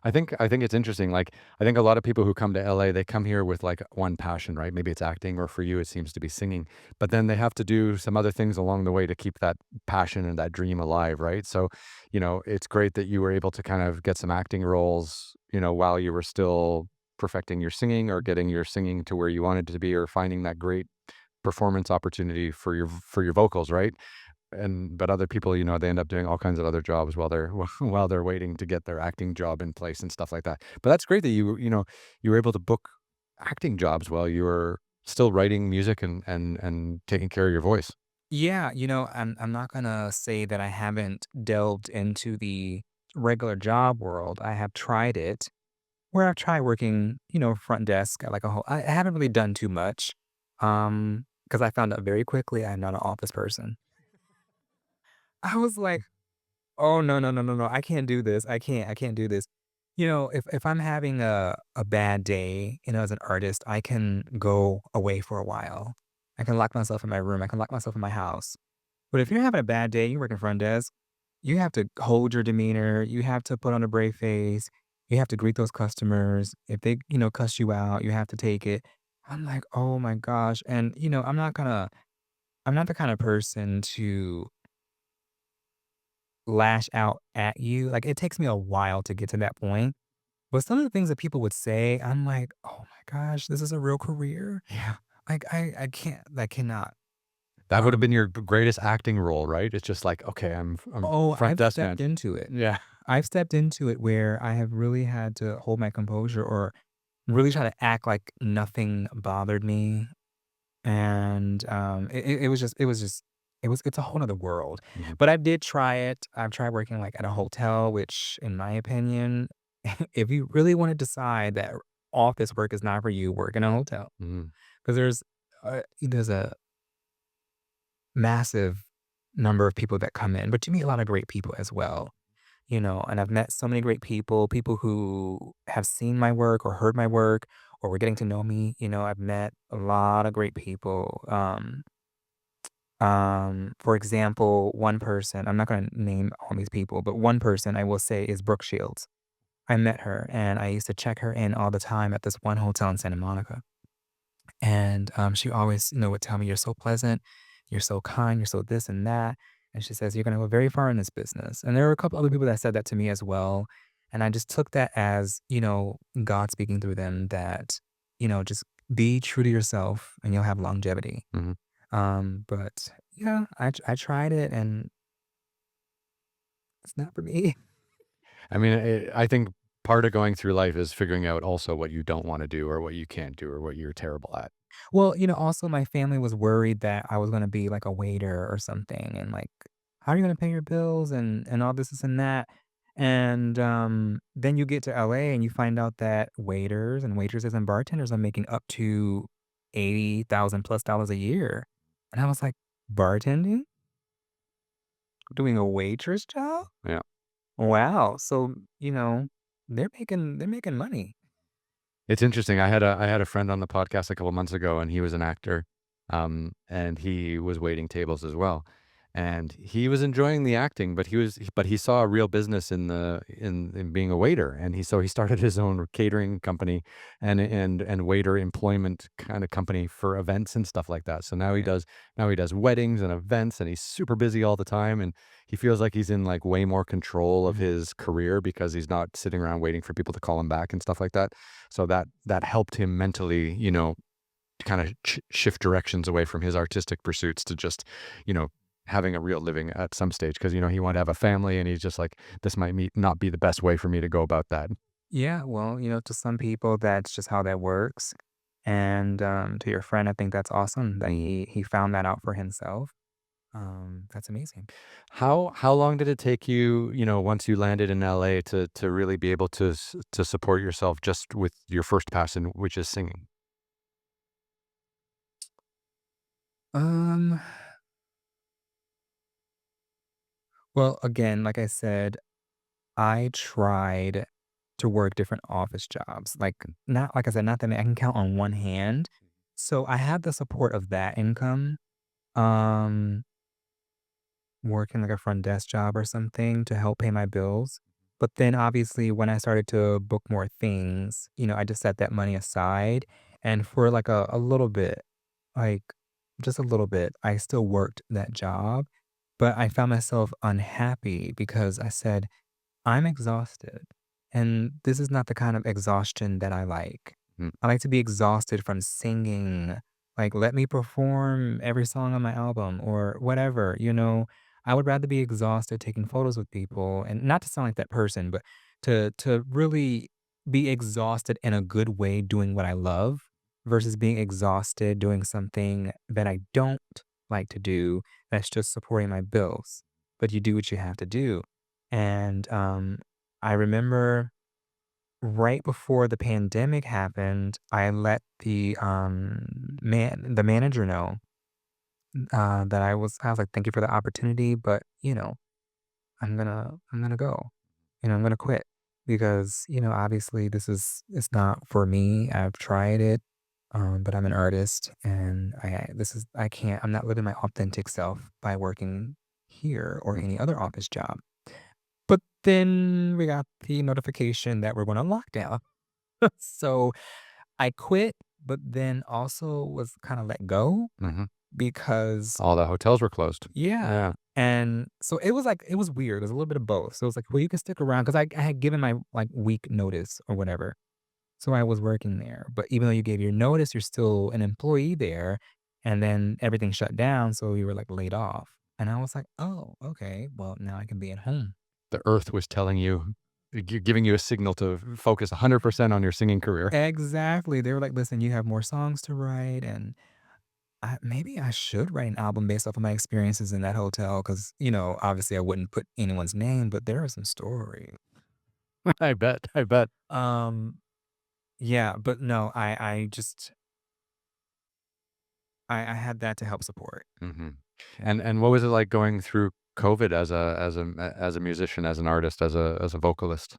I think it's interesting. Like, I think a lot of people who come to LA, they come here with like one passion, right? Maybe it's acting, or for you, it seems to be singing. But then they have to do some other things along the way to keep that passion and that dream alive, right? So, it's great that you were able to kind of get some acting roles, while you were still perfecting your singing or getting your singing to where you wanted to be, or finding that great performance opportunity for your vocals, right? But other people, they end up doing all kinds of other jobs while they're while they're waiting to get their acting job in place and stuff like that. But that's great that you were able to book acting jobs while you were still writing music and taking care of your voice. Yeah, I'm not gonna say that I haven't delved into the regular job world. I have tried it, where I've tried working, front desk at like a whole. I haven't really done too much, because I found out very quickly I'm not an office person. I was like, "Oh, no, no, no, no, no, I can't do this. I can't do this." If I'm having a bad day, as an artist, I can go away for a while. I can lock myself in my room. I can lock myself in my house. But if you're having a bad day, you work in front desk, you have to hold your demeanor. You have to put on a brave face. You have to greet those customers. If they, cuss you out, you have to take it. I'm like, oh my gosh. And, I'm not the kind of person to lash out at you. Like, it takes me a while to get to that point. But some of the things that people would say, I'm like, oh my gosh, this is a real career. Yeah. Like, I can't, I cannot. That would have Um, been your greatest acting role, right? It's just like, okay, I'm oh, front I've desk man. stepped into it. Yeah. I've stepped into it where I have really had to hold my composure, or really try to act like nothing bothered me. And it's a whole other world. Mhm. But I did try it. I've tried working like at a hotel, which in my opinion, if you really want to decide that office work is not for you, work in a hotel. Mhm. Because there's a massive number of people that come in, but you meet a lot of great people as well. And I've met so many great people, people who have seen my work or heard my work or were getting to know me. I've met a lot of great people. For example, one person, I'm not going to name all these people, but one person I will say is Brooke Shields. I met her and I used to check her in all the time at this one hotel in Santa Monica. And she always, would tell me, "You're so pleasant, you're so kind, you're so this and that." And she says, "You're going to go very far in this business." And there were a couple other people that said that to me as well. And I just took that as, God speaking through them, that, just be true to yourself and you'll have longevity. Mhm. But yeah, I tried it and it's not for me. I mean, I think part of going through life is figuring out also what you don't want to do, or what you can't do, or what you're terrible at. Well, also my family was worried that I was gonna be like a waiter or something, and like, how are you gonna pay your bills and all this and that. And then you get to LA and you find out that waiters and waitresses and bartenders are making up to 80,000 plus dollars a year. And I was like, bartending? Doing a waitress job? Yeah. Wow. So, they're making money. It's interesting. I had a friend on the podcast a couple months ago, and he was an actor, and he was waiting tables as well. and he was enjoying the acting, but he saw a real business in in being a waiter, and he started his own catering company and waiter employment kind of company for events and stuff like that. So Yeah. now he does weddings and events, and he's super busy all the time, and he feels like he's in like way more control of Mhm. his career because he's not sitting around waiting for people to call him back and stuff like that. So that helped him mentally, kind of shift directions away from his artistic pursuits to just, you know, having a real living at some stage because, he wanted to have a family, and he's just like, this might not be the best way for me to go about that. Yeah, well, to some people, that's just how that works. And to your friend, I think that's awesome that he found that out for himself. That's amazing. How long did it take you, once you landed in LA to really be able to support yourself just with your first passion, which is singing? Um, well, again, like I said, I tried to work different office jobs. Like, not like I said, not that I can count on one hand. So I had the support of that income. Um, Working like a front desk job or something to help pay my bills. But then obviously when I started to book more things, I just set that money aside. And for like a little bit, like just a little bit, I still worked that job. But I found myself unhappy because I said, I'm exhausted. And this is not the kind of exhaustion that I like. Mm. I like to be exhausted from singing. Like, let me perform every song on my album or whatever. I would rather be exhausted taking photos with people and not to sound like that person, but to really be exhausted in a good way doing what I love versus being exhausted doing something that I don't like to do that's just supporting my bills. But you do what you have to do. And I remember right before the pandemic happened, I let the manager know that I was like, thank you for the opportunity, but I'm gonna go. I'm gonna quit because obviously it's not for me. I've tried it, but I'm an artist, and I can't. I'm not living my authentic self by working here or any other office job. But then we got the notification that we're going on lockdown. So I quit, but then also was kind of let go Mhm. because, All the hotels were closed. yeah. Yeah. And so it was like, it was weird. It was a little bit of both. So it was like, well, you can stick around because I had given my like week notice or whatever. So I was working there. But even though you gave your notice, you're still an employee there. And then everything shut down. So we were like laid off. And I was like, oh, okay. Well, now I can be at home. The earth was telling you, giving you a signal to focus 100% on your singing career. Exactly. They were like, "Listen, you have more songs to write, and maybe I should write an album based off of my experiences in that hotel." Because obviously, I wouldn't put anyone's name, but there are some stories. I bet, I bet. Um, yeah, but no, I just I had that to help support. Mhm. Yeah. And what was it like going through COVID as a musician, as an artist, as a vocalist?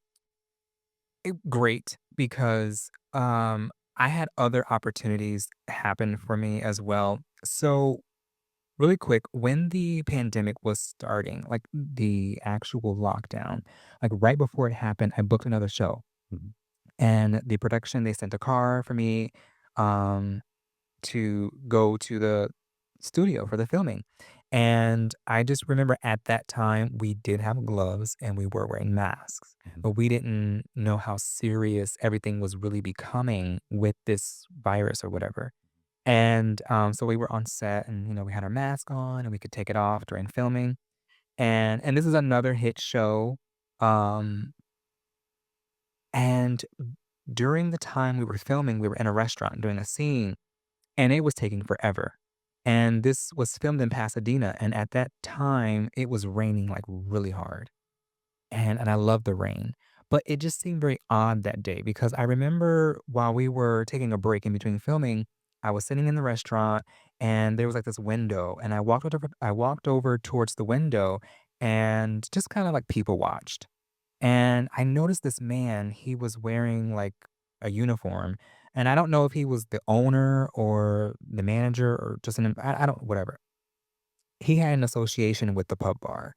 Great because I had other opportunities happen for me as well. So really quick, when the pandemic was starting, like the actual lockdown, like right before it happened, I booked another show. Mhm. And the production, they sent a car for me um, to go to the studio for the filming. And I just remember at that time, we did have gloves and we were wearing masks, Mhm. but we didn't know how serious everything was really becoming with this virus or whatever. And so we were on set and, we had our mask on and we could take it off during filming. And this is another hit show. Um, and during the time we were filming, we were in a restaurant doing a scene and it was taking forever. And this was filmed in Pasadena. And at that time, it was raining like really hard. And I love the rain. But it just seemed very odd that day because I remember while we were taking a break in between filming, I was sitting in the restaurant and there was like this window and I walked over towards the window and just kind of like people watched. And I noticed this man, he was wearing like a uniform. And I don't know if he was the owner or the manager or just I don't whatever. he had an association with the pub bar,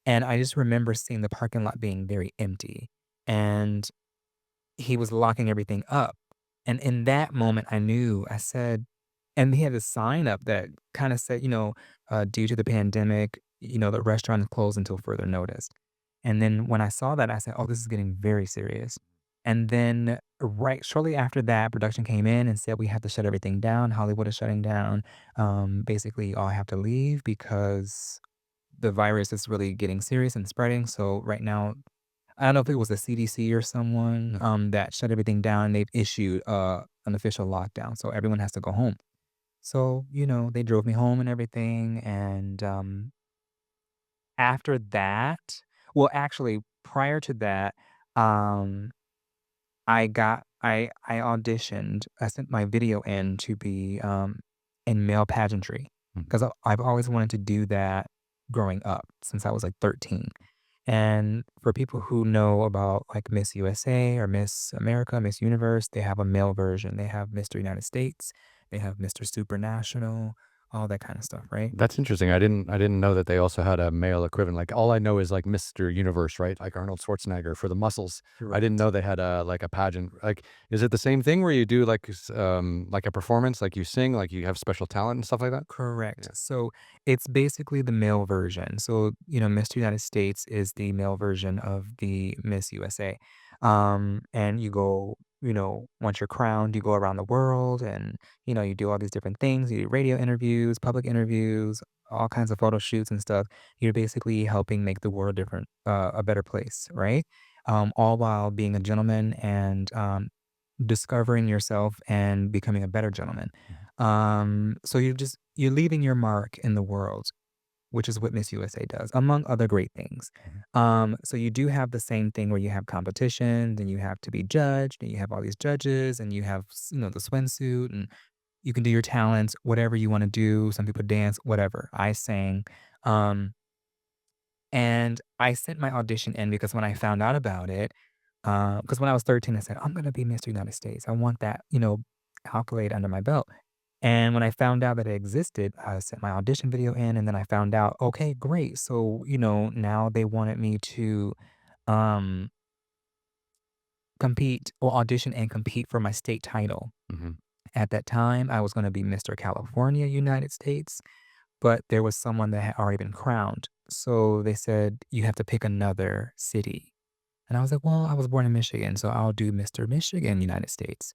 and I just remember seeing the parking lot being very empty, and he was locking everything up, and in that moment, I knew, I said and he had a sign up that kinda said, "Due to the pandemic, the restaurant is closed until further notice." And then when I saw that, I said, "Oh, this is getting very serious." And then right shortly after that, production came in and said, "We have to shut everything down. Hollywood is shutting down. Basically, you all have to leave because the virus is really getting serious and spreading." So right now, I don't know if it was the CDC or someone, that shut everything down. They've issued, an official lockdown, so everyone has to go home. So, they drove me home and everything, and, after that well, actually, prior to that, um, I auditioned. I sent my video in to be, in male pageantry Mhm. 'cause I've always wanted to do that growing up since I was, like, 13. And for people who know about, like, Miss USA or Miss America, Miss Universe, they have a male version. They have Mr. United States, they have Mr. Supranational, all that kinda stuff, right? That's interesting. I didn't know that they also had a male equivalent. Like, all I know is, like, Mr. Universe, right? Like Arnold Schwarzenegger for the muscles. I didn't Correct. know they had a, like, a pageant. Like, is it the same thing where you do, like, like a performance, like you sing, like you have special talent and stuff like that? Correct. Yeah. So it's basically the male version. So, Mr. United States is the male version of the Miss USA. And you go, once you're crowned, you go around the world and, you do all these different things. You do radio interviews, public interviews, all kinds of photo shoots and stuff. You're basically helping make the world a better place, right? All while being a gentleman and discovering yourself and becoming a better gentleman. Mhm. So you're leaving your mark in the world, which is what Miss USA does, among other great things. Mhm. So you do have the same thing where you have competitions and you have to be judged and you have all these judges and you have, the swimsuit and you can do your talents, whatever you want to do. Some people dance, whatever. I sang. Um, and I sent my audition in because when I found out about it, because when I was 13, I said, I'm going to be Mr. United States. I want that, accolade under my belt. And when I found out that it existed, I sent my audition video in and then I found out, okay, great. So, now they wanted me to um, compete or audition and compete for my state title. Mhm. At that time, I was going to be Mr. California, United States, but there was someone that had already been crowned. So they said, you have to pick another city. And I was like, well, I was born in Michigan, so I'll do Mr. Michigan, United States.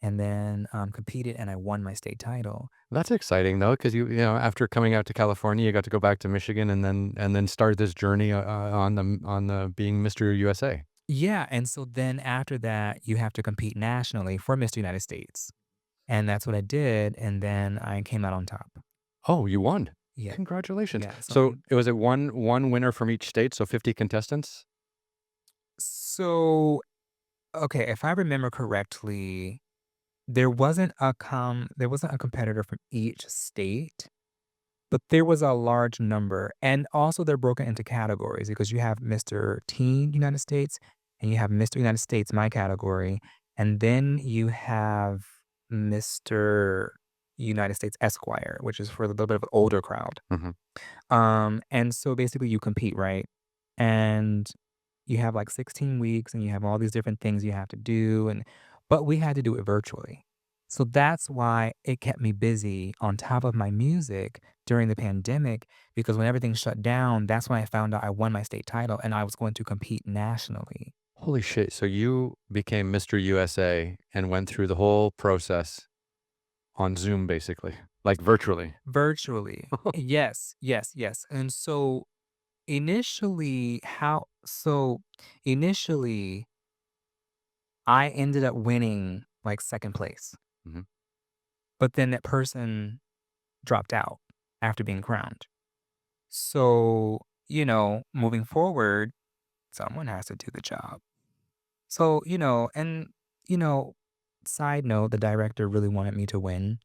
And then competed and I won my state title. That's exciting though, because after coming out to California, you got to go back to Michigan and then start this journey on the being Mr. USA. Yeah. And so then after that, you have to compete nationally for Mr. United States. And that's what I did. And then I came out on top. Oh, you won. Yeah. Congratulations. Yeah. So So, it was it one winner from each state, so 50 contestants? so okay, if I remember correctly, there wasn't a competitor from each state. But there was a large number, and also they're broken into categories because you have Mr. Teen United States, and you have Mr. United States, my category, and then you have Mr. United States Esquire, which is for a little bit of an older crowd. Mhm. And so basically you compete, right? And you have like 16 weeks and you have all these different things you have to do but we had to do it virtually. So that's why it kept me busy on top of my music during the pandemic because when everything shut down, that's when I found out I won my state title and I was going to compete nationally. Holy shit, so you became Mr. USA and went through the whole process on Zoom, basically, like, virtually? Virtually. Yes, yes, yes. And so initially how so initially I ended up winning like second place. Mhm. But then that person dropped out after being crowned. So, moving forward, someone has to do the job. So, you know, side note, the director really wanted me to win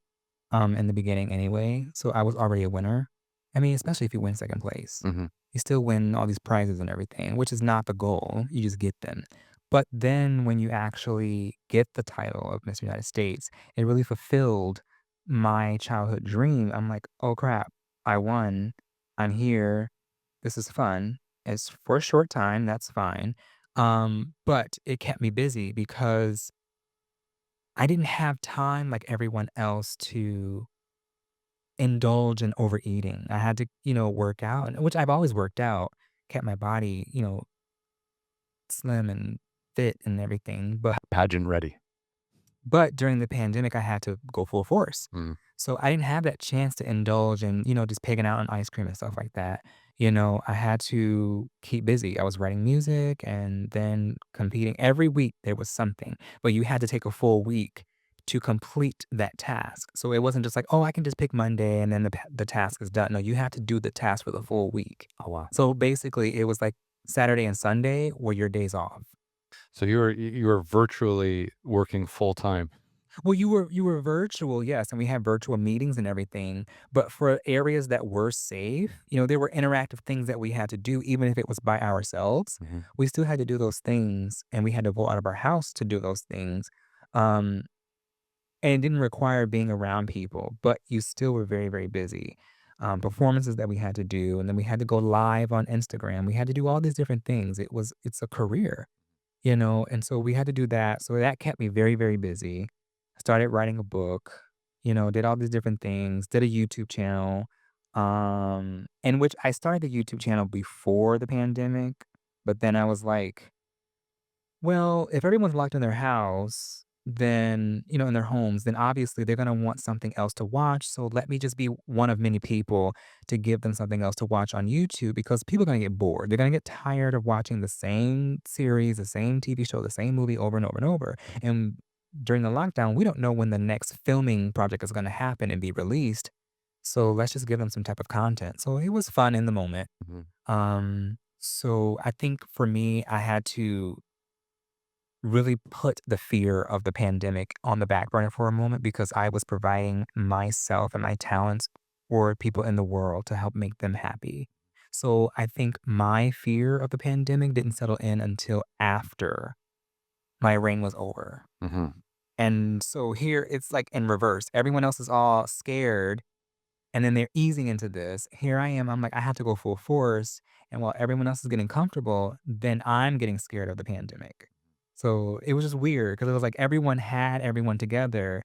in the beginning anyway. So I was already a winner. I mean, especially if you win second place. Mhm. You still win all these prizes and everything, which is not the goal. You just get them. But then when you actually get the title of Miss United States, it really fulfilled my childhood dream. I'm like, oh crap, I won. I'm here. This is fun. It's for a short time, that's fine. But it kept me busy because I didn't have time like everyone else to indulge in overeating. I had to, work out, which I've always worked out, kept my body, slim and fit and everything. Pageant ready. But during the pandemic, I had to go full force. Mm. So I didn't have that chance to indulge in, just pigging out on ice cream and stuff like that. I had to keep busy. I was writing music and then competing. Every week there was something, but you had to take a full week to complete that task. So it wasn't just like, oh, I can just pick Monday and then the task is done. No, you have to do the task for the full week. Oh wow. So basically, it was like Saturday and Sunday were your days off. So you were virtually working full time. Well, you were virtual, yes, and we had virtual meetings and everything, but for areas that were safe, there were interactive things that we had to do even if it was by ourselves. Mhm. We still had to do those things, and we had to go out of our house to do those things, um, and it didn't require being around people, but you still were very, very busy. Performances that we had to do, and then we had to go live on Instagram. We had to do all these different things. It's a career. And so we had to do that. So that kept me very, very busy. Started writing a book, did all these different things, did a YouTube channel, in which I started the YouTube channel before the pandemic, but then I was like, well, if everyone's locked in their house, then, in their homes, then obviously they're going to want something else to watch. So let me just be one of many people to give them something else to watch on YouTube because people are going to get bored. They're going to get tired of watching the same series, the same TV show, the same movie over and over and over. And during the lockdown, we don't know when the next filming project is going to happen and be released. So let's just give them some type of content. So it was fun in the moment. Mhm. So I think for me, I had to really put the fear of the pandemic on the back burner for a moment because I was providing myself and my talents for people in the world to help make them happy. So I think my fear of the pandemic didn't settle in until after my reign was over. Mhm. And so here it's like in reverse. Everyone else is all scared and then they're easing into this. Here I am. I'm like, I have to go full force. And while everyone else is getting comfortable, then I'm getting scared of the pandemic. So it was just weird because it was like everyone had everyone together.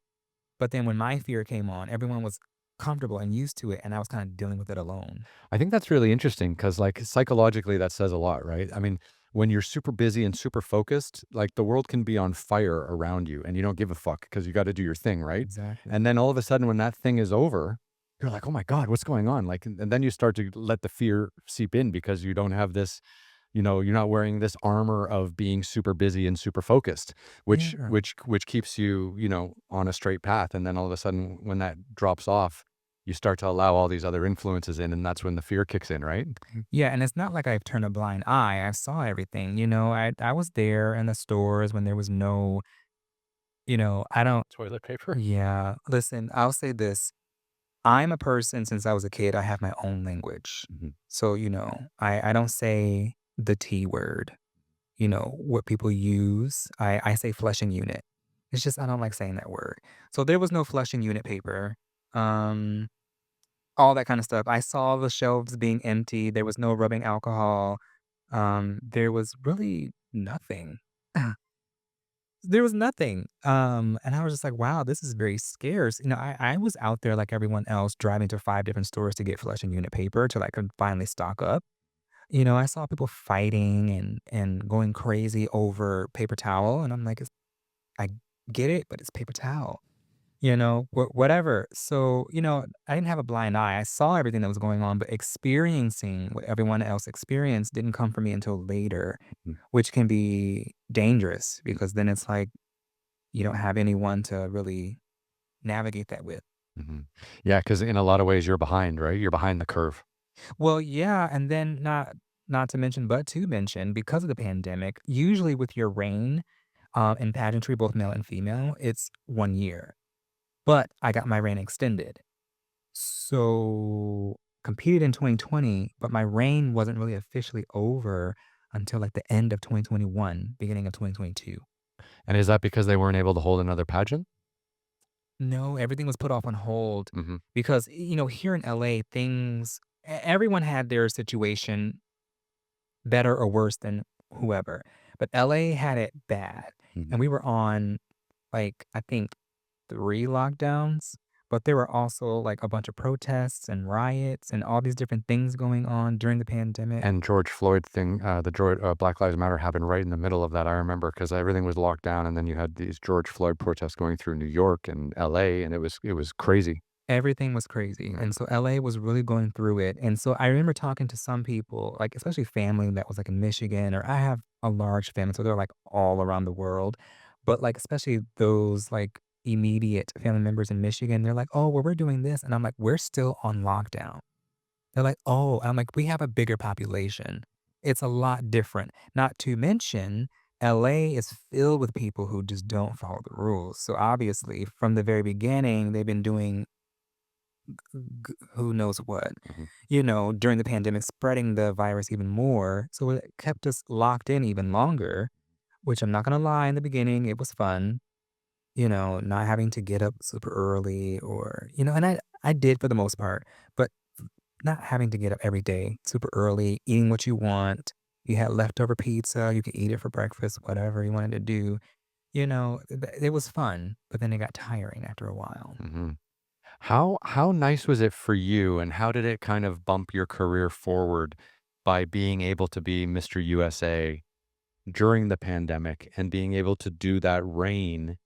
But then when my fear came on, everyone was comfortable and used to it. And I was kind of dealing with it alone. I think that's really interesting because, like, psychologically, that says a lot, right? I mean, when you're super busy and super focused, like, the world can be on fire around you and you don't give a fuck because you got to do your thing, right? Exactly. And then all of a sudden, when that thing is over, you're like, oh my God, what's going on? Like, and then you start to let the fear seep in because you don't have this, you're not wearing this armor of being super busy and super focused, which, Yeah. which keeps you, on a straight path. And then all of a sudden, when that drops off, you start to allow all these other influences in, and that's when the fear kicks in, right? Yeah. And it's not like I've turned a blind eye. I saw everything. I was there in the stores when there was no, I don't, Toilet paper? yeah. Listen, I'll say this. I'm a person since I was a kid, I have my own language. Mhm. So, I don't say the T word, what people use. I say flushing unit. It's just I don't like saying that word. So there was no flushing unit paper. Um, all that kind of stuff. I saw the shelves being empty. There was no rubbing alcohol. There was really nothing. There was nothing. And I was just like, wow, this is very scarce. I was out there like everyone else driving to 5 different stores to get flush and unit paper till I could finally stock up. I saw people fighting and going crazy over paper towel. And I'm like, I get it, but it's paper towel, whatever. So, I didn't have a blind eye. I saw everything that was going on, but experiencing what everyone else experienced didn't come for me until later, Mhm. which can be dangerous because then it's like, you don't have anyone to really navigate that with. Mhm. Yeah, because in a lot of ways, you're behind, right? You're behind the curve. Well, yeah, and then not to mention, but to mention, because of the pandemic, usually with your reign, in pageantry, both male and female, it's 1 year. But I got my reign extended. So competed in 2020, but my reign wasn't really officially over until like the end of 2021, beginning of 2022. And is that because they weren't able to hold another pageant? No, everything was put off on hold Mhm. because, here in LA, things everyone had their situation better or worse than whoever, but LA had it bad, Mhm. and we were on, like, I think 3 lockdowns, but there were also, like, a bunch of protests and riots and all these different things going on during the pandemic. And George Floyd thing, the George Black Lives Matter happened right in the middle of that, I remember, because everything was locked down, and then you had these George Floyd protests going through New York and LA, and it was crazy. Everything was crazy, Right. and so LA was really going through it, and so I remember talking to some people, like, especially family that was, like, in Michigan, or I have a large family, so they're, like, all around the world, but, like, especially those, like, immediate family members in Michigan, they're like, "Oh, well, we're doing this," and I'm like, "We're still on lockdown." They're like, "Oh," I'm like, "We have a bigger population. It's a lot different." Not to mention, LA is filled with people who just don't follow the rules, so obviously, from the very beginning, they've been doing who knows what, Mhm. during the pandemic, spreading the virus even more. So it kept us locked in even longer, which I'm not going to lie, in the beginning, it was fun, not having to get up super early and I did for the most part, but not having to get up every day super early, eating what you want. You had leftover pizza, you could eat it for breakfast, whatever you wanted to do. It was fun, but then it got tiring after a while. Mhm. How nice was it for you, and how did it kind of bump your career forward by being able to be Mr. USA during the pandemic and being able to do that reign,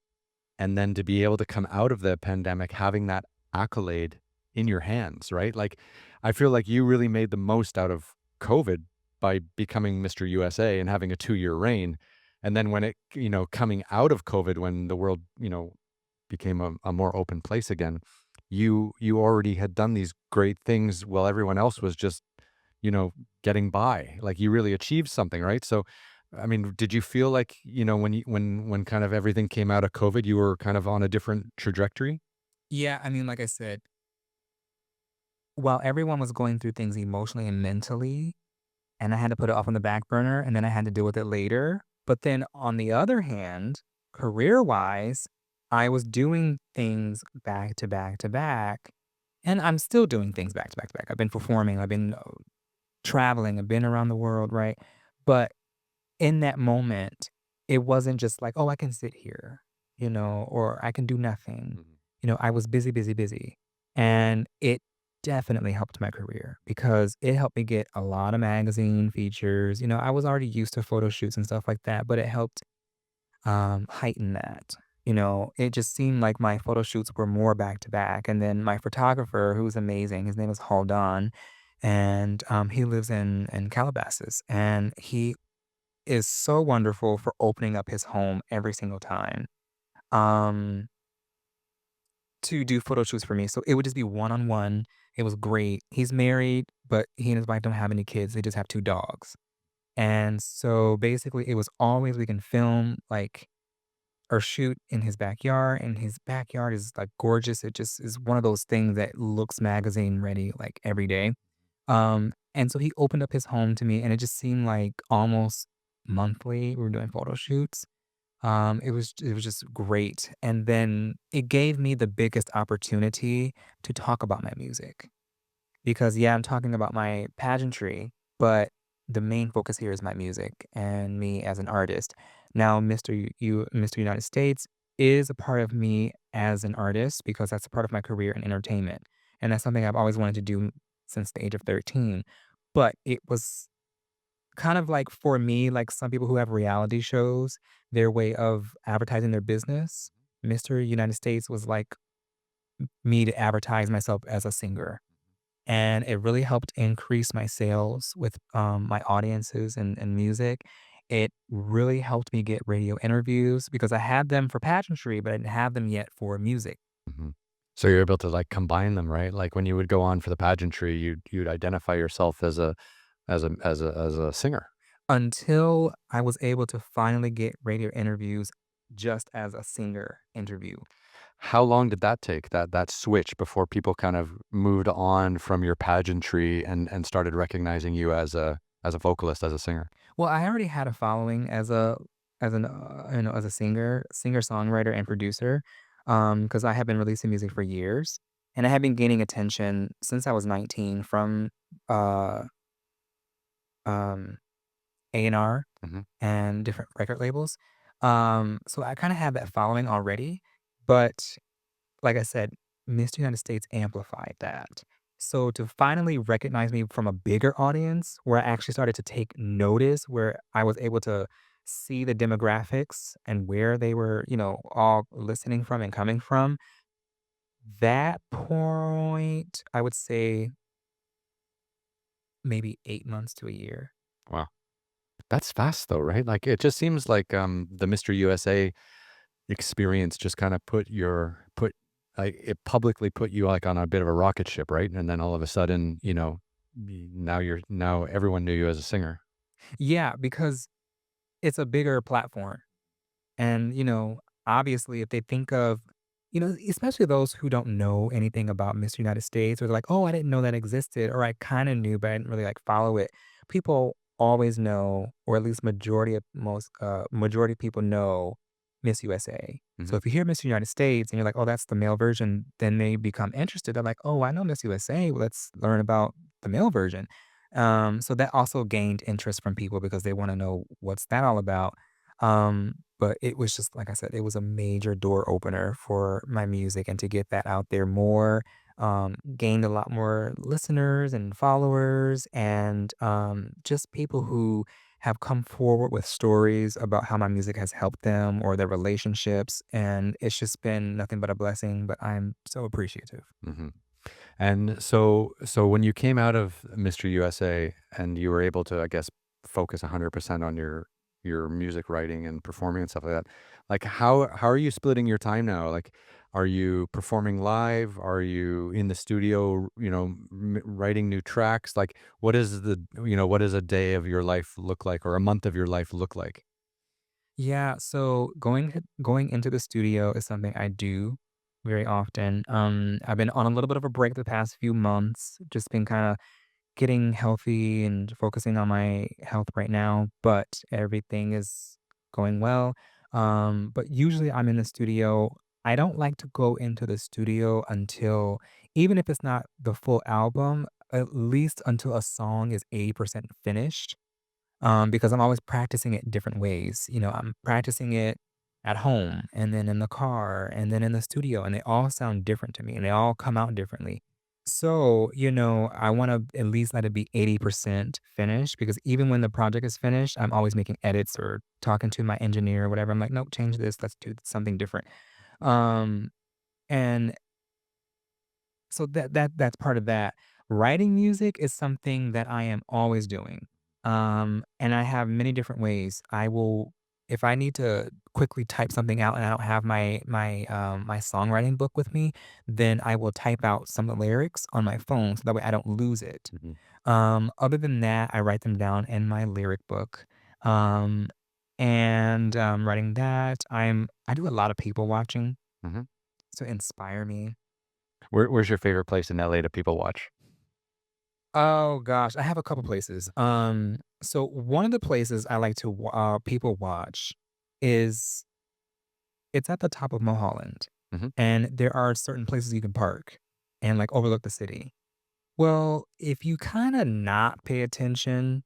and then to be able to come out of the pandemic having that accolade in your hands, right? Like, I feel like you really made the most out of COVID by becoming Mr. USA and having a 2-year reign. And then when coming out of COVID, when the world, became a more open place again, you already had done these great things while everyone else was just, you know, getting by. Like, you really achieved something, right? So, I mean, did you feel like, when kind of everything came out of COVID, you were kind of on a different trajectory? Yeah, I mean, like I said, while everyone was going through things emotionally and mentally, and I had to put it off on the back burner, and then I had to deal with it later. But then on the other hand, career-wise, I was doing things back to back to back, and I'm still doing things back to back to back. I've been performing, I've been, traveling, I've been around the world, right? But in that moment, it wasn't just like, "Oh, I can sit here," or "I can do nothing." Mhm, I was busy, busy, busy, and it definitely helped my career because it helped me get a lot of magazine features. I was already used to photo shoots and stuff like that, but it helped, heighten that. It just seemed like my photo shoots were more back to back, and then my photographer, who's amazing, his name is Haldon, and, he lives in Calabasas, and he is so wonderful for opening up his home every single time, um, to do photo shoots for me. So it would just be one-on-one. It was great. He's married, but he and his wife don't have any kids. They just have 2 dogs. And so basically it was always we can film, like, or shoot in his backyard, and his backyard is, like, gorgeous. It just is one of those things that looks magazine ready, like, every day. And so he opened up his home to me, and it just seemed like almost monthly we were doing photo shoots. It was just great, and then it gave me the biggest opportunity to talk about my music because, yeah, I'm talking about my pageantry, but the main focus here is my music and me as an artist. Now, Mr. United States is a part of me as an artist because that's a part of my career in entertainment, and that's something I've always wanted to do since the age of 13, but it was kind of like for me, like some people who have reality shows, their way of advertising their business, Mr. United States was like me to advertise myself as a singer. And it really helped increase my sales with my audiences and music. It really helped me get radio interviews because I had them for pageantry, but I didn't have them yet for music. mhm. So you're able to, like, combine them, right? Like, when you would go on for the pageantry, you'd identify yourself as a singer. Until I was able to finally get radio interviews just as a singer interview. How long did that take, that switch, before people kind of moved on from your pageantry and started recognizing you as a vocalist, as a singer? Well, I already had a following as a singer-songwriter and producer, because I have been releasing music for years, and I have been gaining attention since I was 19 from, uh, um, A&R Mhm. and different record labels. So I kinda have that following already, but like I said, Miss United States amplified that. So to finally recognize me from a bigger audience, where I actually started to take notice, where I was able to see the demographics and where they were, all listening from and coming from, that point, I would say maybe 8 months to a year. Wow. That's fast though, right? Like, it just seems like, the Mr. USA experience just kinda it publicly put you, like, on a bit of a rocket ship, right? And then all of a sudden, now everyone knew you as a singer. Yeah, because it's a bigger platform. And, obviously, if they think of, especially those who don't know anything about Miss United States, or they're like, oh, I didn't know that existed, or I kind of knew, but I didn't really like follow it. People always know, or at least majority of people know Miss USA. So Mhm. if you hear Miss United States and you're like, oh, that's the male version, then they become interested. They're like, oh, I know Miss USA. Well, let's learn about the male version. So that also gained interest from people because they want to know what's that all about. But it was just like I said, it was a major door opener for my music and to get that out there more, gained a lot more listeners and followers and just people who have come forward with stories about how my music has helped them or their relationships. And it's just been nothing but a blessing, but I'm so appreciative. Mhm. And so when you came out of Mr. USA and you were able to, I guess, focus 100% on your music writing and performing and stuff like that, like how are you splitting your time now? Like, are you performing live? Are you in the studio, writing new tracks? Like, what does a day of your life look like, or a month of your life look like? Yeah, so going into the studio is something I do very often. I've been on a little bit of a break the past few months, just been kind of getting healthy and focusing on my health right now, but everything is going well. But usually I'm in the studio. I don't like to go into the studio until, even if it's not the full album, at least until a song is 80% finished, because I'm always practicing it different ways. I'm practicing it at home and then in the car and then in the studio, and they all sound different to me and they all come out differently. So, I want to at least let it be 80% finished because even when the project is finished, I'm always making edits or talking to my engineer or whatever. I'm like, nope, change this. Let's do something different. Um, and so that's part of that. Writing music is something that I am always doing. And I have many different ways. I will if I need to quickly type something out and I don't have my songwriting book with me, then I will type out some of the lyrics on my phone so that way I don't lose it. Mhm. Other than that, I write them down in my lyric book. Um, and writing that, I do a lot of people watching Mhm. to inspire me. Where's your favorite place in LA to people watch? Oh gosh, I have a couple places. So one of the places I like to people watch is it's at the top of Mulholland, Mhm. and there are certain places you can park and like overlook the city. Well, if you kind of not pay attention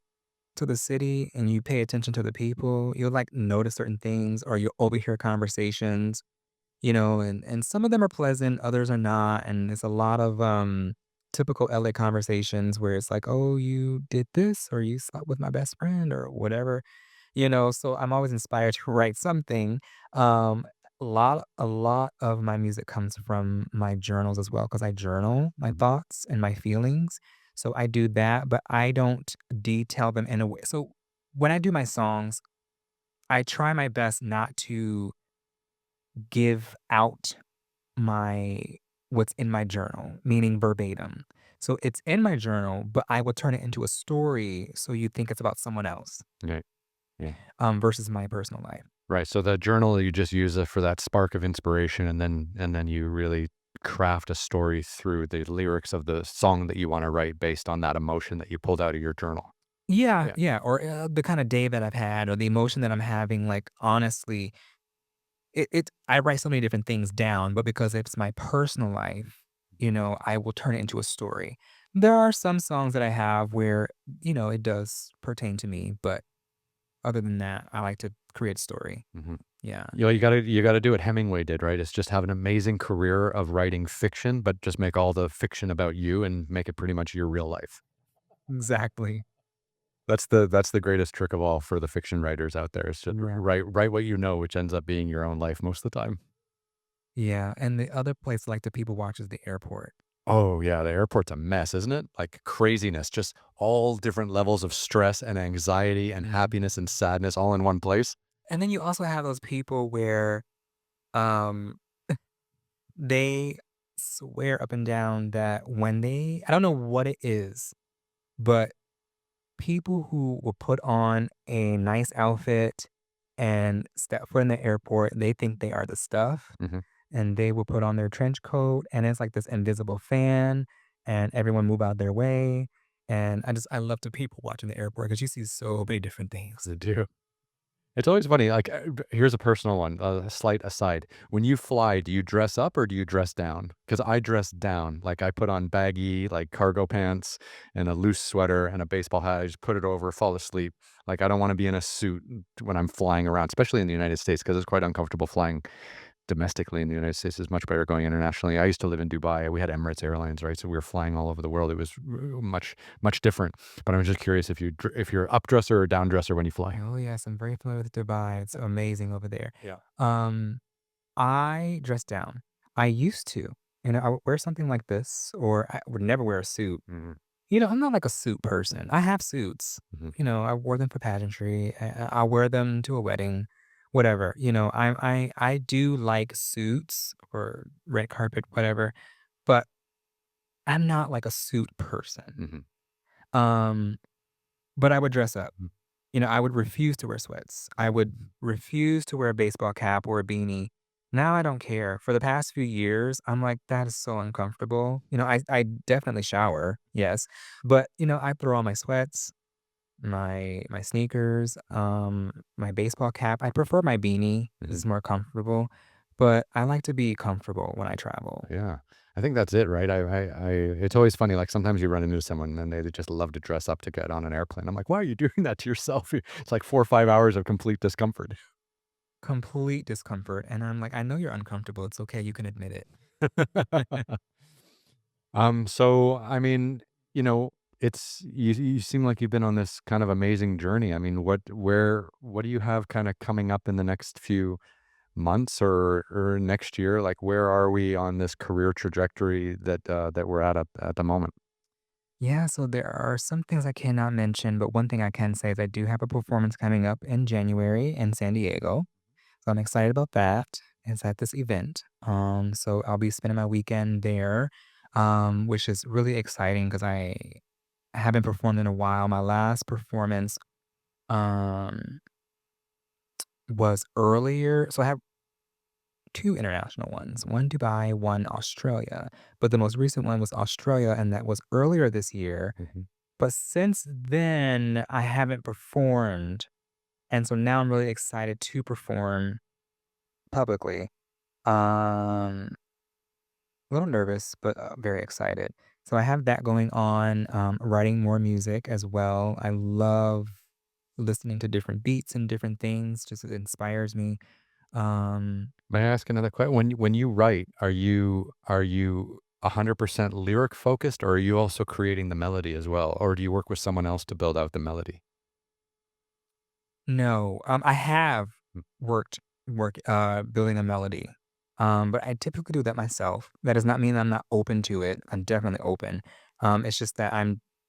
to the city and you pay attention to the people, you'll like notice certain things or you'll overhear conversations, and some of them are pleasant, others are not, and it's a lot of, typical LA conversations where it's like, "Oh, you did this," or "You slept with my best friend," or whatever, so I'm always inspired to write something. A lot of my music comes from my journals as well, because I journal my Mhm. thoughts and my feelings, so I do that, but I don't detail them in a way so when I do my songs, I try my best not to give out my what's in my journal, meaning verbatim. So it's in my journal, but I will turn it into a story so you think it's about someone else, Right. Yeah. versus my personal life. Right, so the journal, you just use it for that spark of inspiration, and then you really craft a story through the lyrics of the song that you wanna write based on that emotion that you pulled out of your journal. Yeah, Yeah. yeah, or the kind of day that I've had, or the emotion that I'm having. Like honestly, I write so many different things down, but because it's my personal life, I will turn it into a story. There are some songs that I have where, it does pertain to me, but other than that, I like to create story. Mhm. Yeah, You gotta do what Hemingway did, right? It's just have an amazing career of writing fiction, but just make all the fiction about you and make it pretty much your real life. exactly. That's the greatest trick of all for the fiction writers out there. Is just Yeah. write what you know, which ends up being your own life most of the time. Yeah, and the other place I like to people watch is the airport. Oh, yeah, the airport's a mess, isn't it? Like, craziness, just all different levels of stress and anxiety and Mhm. happiness and sadness all in one place. And then you also have those people where, um, they swear up and down that when I don't know what it is, but people who will put on a nice outfit and step foot in the airport, they think they are the stuff, Mhm. and they will put on their trench coat, and it's like this invisible fan, and everyone move out their way, and I love to people watching the airport because you see so many different things. They do. It's always funny, like, here's a personal one, a slight aside. When you fly, do you dress up or do you dress down? Because I dress down. Like, I put on baggy, like, cargo pants and a loose sweater and a baseball hat. I just put it over, fall asleep. Like, I don't wanna be in a suit when I'm flying around, especially in the United States, because it's quite uncomfortable flying domestically in the United States. Is much better going internationally. I used to live in Dubai. We had Emirates Airlines, right? So we were flying all over the world. It was much different. But I'm just curious if you're up dresser or down dresser when you fly. Oh, yes, I'm very familiar with Dubai, it's amazing over there. Yeah. Um, I dress down. I used to, I would wear something like this, or I would never wear a suit. Mhm, I'm not like a suit person. I have suits. mhm. I wore them for pageantry. I wear them to a wedding, whatever. I do like suits or red carpet, whatever. But I'm not like a suit person. Mhm. Um, but I would dress up. I would refuse to wear sweats. I would refuse to wear a baseball cap or a beanie. Now I don't care. For the past few years, I'm like, that is so uncomfortable. I definitely shower, yes, but I throw on my sweats, my sneakers, my baseball cap. I prefer my beanie. Mhm. It's more comfortable, but I like to be comfortable when I travel. Yeah. I think that's it, right? It's always funny, like, sometimes you run into someone and they just love to dress up to get on an airplane. I'm like, "Why are you doing that to yourself?" It's like 4 or 5 hours of complete discomfort. Complete discomfort, and I'm like, I know you're uncomfortable. It's okay. You can admit it. So, I mean, you know, you seem like you've been on this kind of amazing journey. I mean, what do you have kinda coming up in the next few months or next year? Like, where are we on this career trajectory that we're at the moment? Yeah, so there are some things I cannot mention, but one thing I can say is I do have a performance coming up in January in San Diego. So I'm excited about that. It's at this event. So I'll be spending my weekend there, which is really exciting because I haven't performed in a while. My last performance um was earlier. So I have two international ones, one Dubai, one Australia. But the most recent one was Australia, and that was earlier this year. Mhm. But since then, I haven't performed, and so now I'm really excited to perform publicly. A little nervous, but, very excited. So I have that going on, writing more music as well. I love listening to different beats and different things, just it inspires me. Um, May I ask another question? When you write, are you 100% lyric focused, or are you also creating the melody as well, or do you work with someone else to build out the melody? no, I have Mm, building a melody, but I typically do that myself. That does not mean I'm not open to it. I'm definitely open. It's just that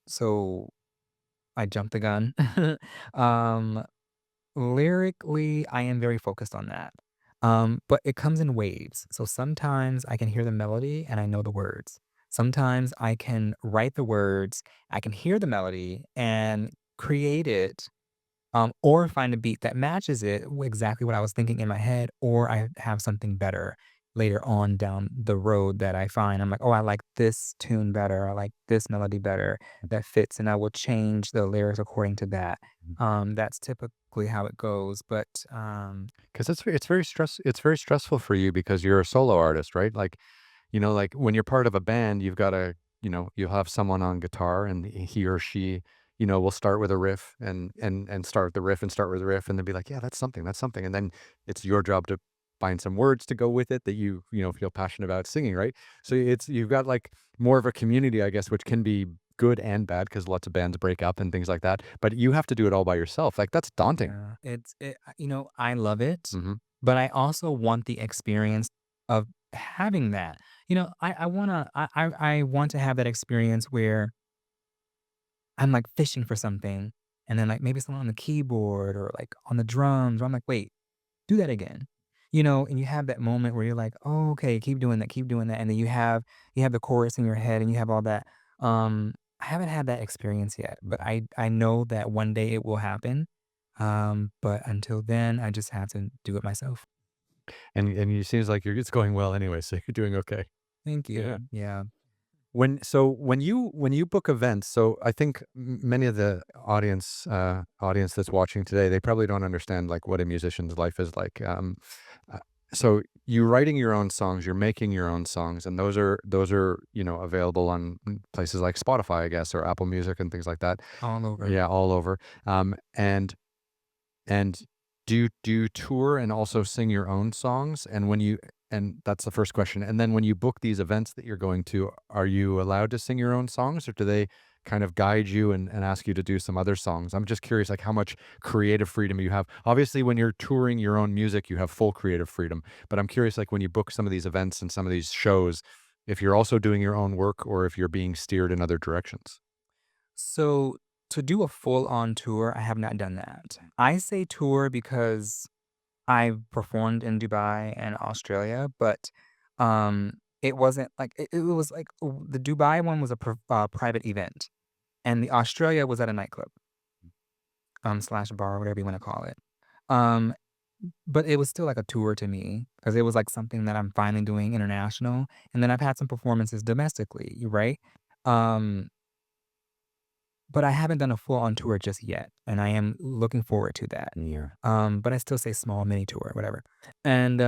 so I jumped the gun. Um, Lyrically, I am very focused on that. But it comes in waves. So sometimes I can hear the melody and I know the words. Sometimes I can write the words, I can hear the melody and create it, or find a beat that matches it exactly what I was thinking in my head, or I have something better later on down the road that I find. I'm like, oh, I like this tune better. I like this melody better that fits, and I will change the lyrics according to that. mm. That's typically how it goes. But 'Cause it's very stressful for you because you're a solo artist, right? Like, Like when you're part of a band, you've got to, you'll have someone on guitar and he or she, will start with a riff and start the riff and start with the riff and then be like, yeah, that's something, that's something. And then it's your job to find some words to go with it that feel passionate about singing, right? So you've got like more of a community, I guess, which can be good and bad because lots of bands break up and things like that. But you have to do it all by yourself. Like that's daunting. Yeah, I love it, Hmm. but I also want the experience of having that. I want to have that experience where I'm, like, fishing for something, and then, like, maybe someone on the keyboard or, like, on the drums, or I'm like, "Wait, do that again." And you have that moment where you're like, "Oh, okay, keep doing that," and then you have the chorus in your head, and you have all that. I haven't had that experience yet, but I know that one day it will happen. But until then, I just have to do it myself. And it seems like it's going well anyway, so you're doing okay. Thank Yeah. you. Yeah. When you book events, so I think many of the audience that's watching today, they probably don't understand like what a musician's life is like. Uh, so you writing your own songs, you're making your own songs, and those are available on places like Spotify, I guess, or Apple Music and things like that. All over. Yeah, all over. And do you tour and also sing your own songs? And that's the first question. And then when you book these events that you're going to, are you allowed to sing your own songs or do they kind of guide you and ask you to do some other songs? I'm just curious, like how much creative freedom you have. Obviously, when you're touring your own music, you have full creative freedom. But I'm curious, like when you book some of these events and some of these shows, if you're also doing your own work or if you're being steered in other directions. So, to do a full-on tour, I have not done that. I say tour because I've performed in Dubai and Australia, but, it wasn't like it was like the Dubai one was a private event, and the Australia was at a nightclub, slash bar, whatever you wanna call it. Um, but it was still like a tour to me because it was like something that I'm finally doing international, and then I've had some performances domestically, right? Um, but I haven't done a full-on tour just yet, and I am looking forward to that. Yeah. But I still say small mini tour, whatever. And,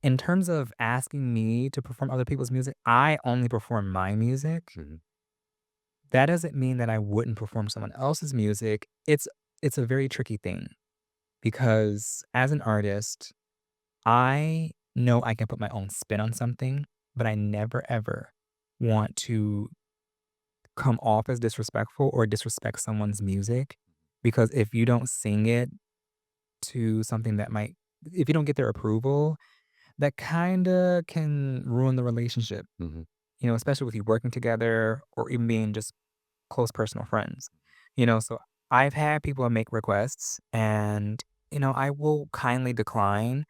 in terms of asking me to perform other people's music, I only perform my music. Mhm. That doesn't mean that I wouldn't perform someone else's music. It's a very tricky thing because as an artist, I know I can put my own spin on something, but I never ever want to come off as disrespectful or disrespect someone's music because if you don't sing it to something that might if you don't get their approval, that kinda can ruin the relationship, Mhm. especially with you working together or even being just close personal friends. So I've had people make requests and, I will kindly decline,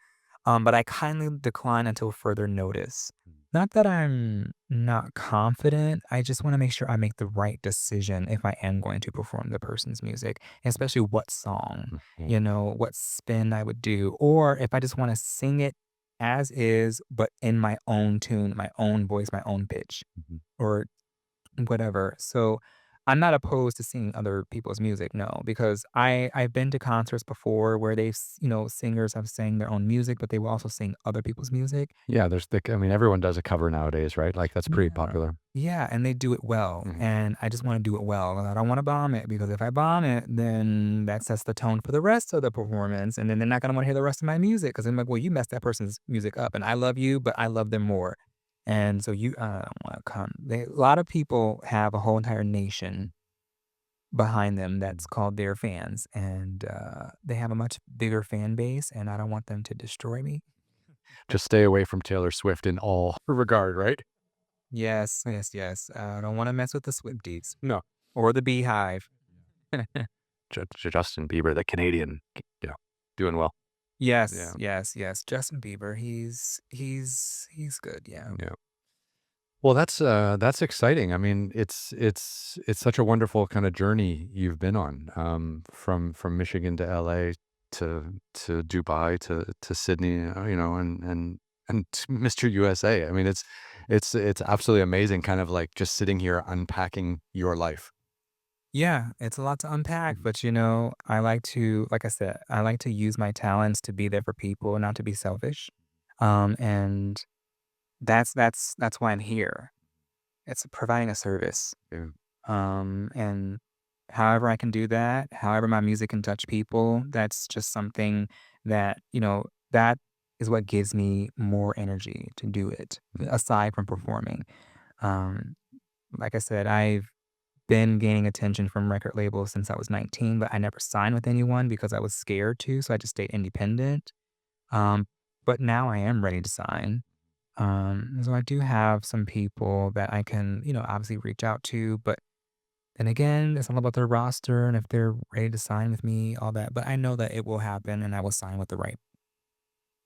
but I kindly decline until further notice. Not that I'm not confident, I just wanna make sure I make the right decision if I am going to perform the person's music, especially what song, Mhm. what spin I would do, or if I just wanna sing it as is, but in my own tune, my own voice, my own pitch, Mhm. or whatever. So, I'm not opposed to singing other people's music, no, because I've been to concerts before where singers have sang their own music, but they will also sing other people's music. Yeah, I mean, everyone does a cover nowadays, right? Like that's pretty Yeah. popular. Yeah, and they do it well, Mhm. and I just wanna do it well, and I don't wanna bomb it because if I bomb it, then that sets the tone for the rest of the performance, and then they're not gonna wanna hear the rest of my music because 'cause I'm like, "Well, you messed that person's music up, and I love you, but I love them more." And so I don't wanna come a lot of people have a whole entire nation behind them that's called their fans, and, they have a much bigger fan base, and I don't want them to destroy me. Just stay away from Taylor Swift in all regard, right? Yes, yes, yes. I don't wanna mess with the Swifties No. or the Beehive. Justin Bieber, the Canadian, doing well. Yes, Yeah. yes, yes. Justin Bieber, he's good, yeah. Yeah. Well, that's exciting. I mean, it's such a wonderful kind of journey you've been on, from Michigan to LA to Dubai to Sydney, and to Mr. USA. I mean, it's absolutely amazing, kind of like just sitting here unpacking your life. Yeah, it's a lot to unpack, Mhm. but, I like to like I said, I like to use my talents to be there for people, not to be selfish. And that's why I'm here. It's providing a service. Yeah. And however I can do that, however my music can touch people, that's just something that, that is what gives me more energy to do it, aside from performing. Um, like I said, I've been gaining attention from record labels since I was 19, but I never signed with anyone because I was scared to, so I just stayed independent. Um, but now I am ready to sign. So I do have some people that I can, obviously reach out to, but then again, it's all about their roster and if they're ready to sign with me, all that. But I know that it will happen and I will sign with the right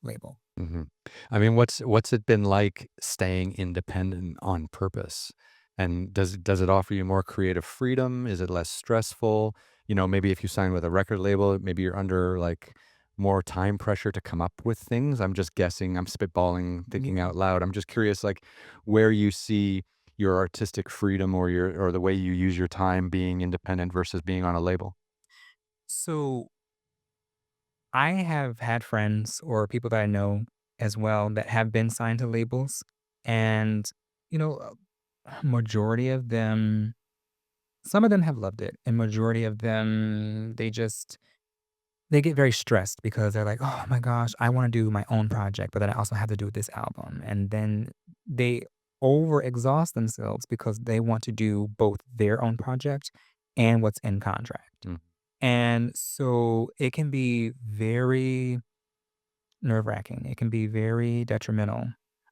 label. Mhm. I mean, what's it been like staying independent on purpose? And does it offer you more creative freedom? Is it less stressful? Maybe if you sign with a record label, maybe you're under like more time pressure to come up with things. I'm just guessing, I'm spitballing, thinking Yeah. out loud. I'm just curious like where you see your artistic freedom or the way you use your time being independent versus being on a label. So I have had friends or people that I know as well that have been signed to labels. And, you know, majority of them, some of them have loved it. And majority of them, they get very stressed because they're like, "Oh my gosh, I wanna do my own project, but then I also have to do this album." And then they overexhaust themselves because they want to do both their own project and what's in contract. Mm, And so it can be very nerve-wracking. It can be very detrimental.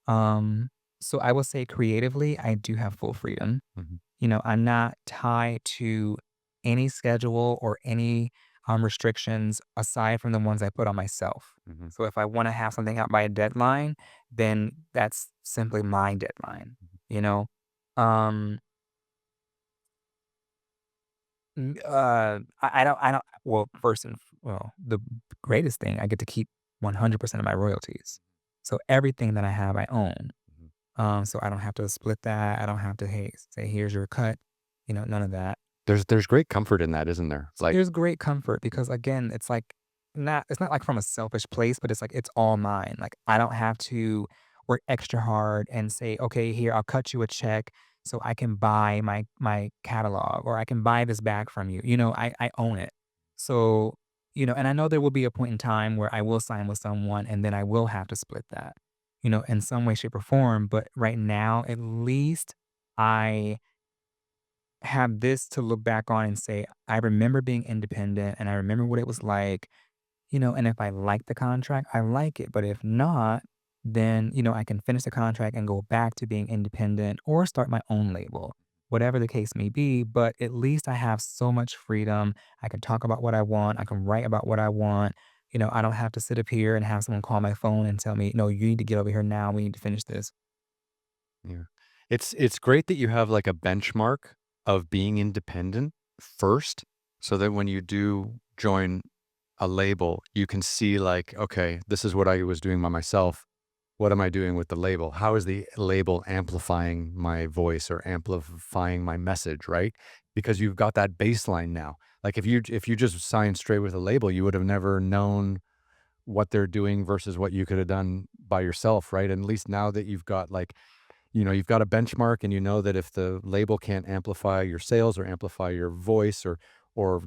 Um, so I will say creatively, I do have full freedom. mhm, I'm not tied to any schedule or any restrictions aside from the ones I put on myself. mhm, So if I want to have something out by a deadline, then that's simply my deadline. mhm. You know, um, I don't. Well, the greatest thing I get to keep 100% of my royalties. So everything that I have, I own. Mhm. So I don't have to split that. I don't have to, hey, say, here's your cut. None of that. There's great comfort in that, isn't there? Like, There's great comfort because again, it's not like from a selfish place, but it's like it's all mine. Like I don't have to work extra hard and say, "Okay, here, I'll cut you a check so I can buy my catalog or I can buy this back from you." I own it. So, and I know there will be a point in time where I will sign with someone and then I will have to split that, in some way, shape, or form. But right now, at least I have this to look back on and say, I remember being independent and I remember what it was like, and if I like the contract, I like it. But if not, then, I can finish the contract and go back to being independent or start my own label, whatever the case may be. But at least I have so much freedom. I can talk about what I want. I can write about what I want. I don't have to sit up here and have someone call my phone and tell me, no, you need to get over here now. We need to finish this. yeah. It's great that you have, like, a benchmark of being independent first, so that when you do join a label, you can see, like, "Okay, this is what I was doing by myself. What am I doing with the label? How is the label amplifying my voice or amplifying my message," right? Because you've got that baseline now. Like, if you just signed straight with a label, you would have never known what they're doing versus what you could have done by yourself, right? And at least now that you've got, like, you've got a benchmark and you know that if the label can't amplify your sales or amplify your voice or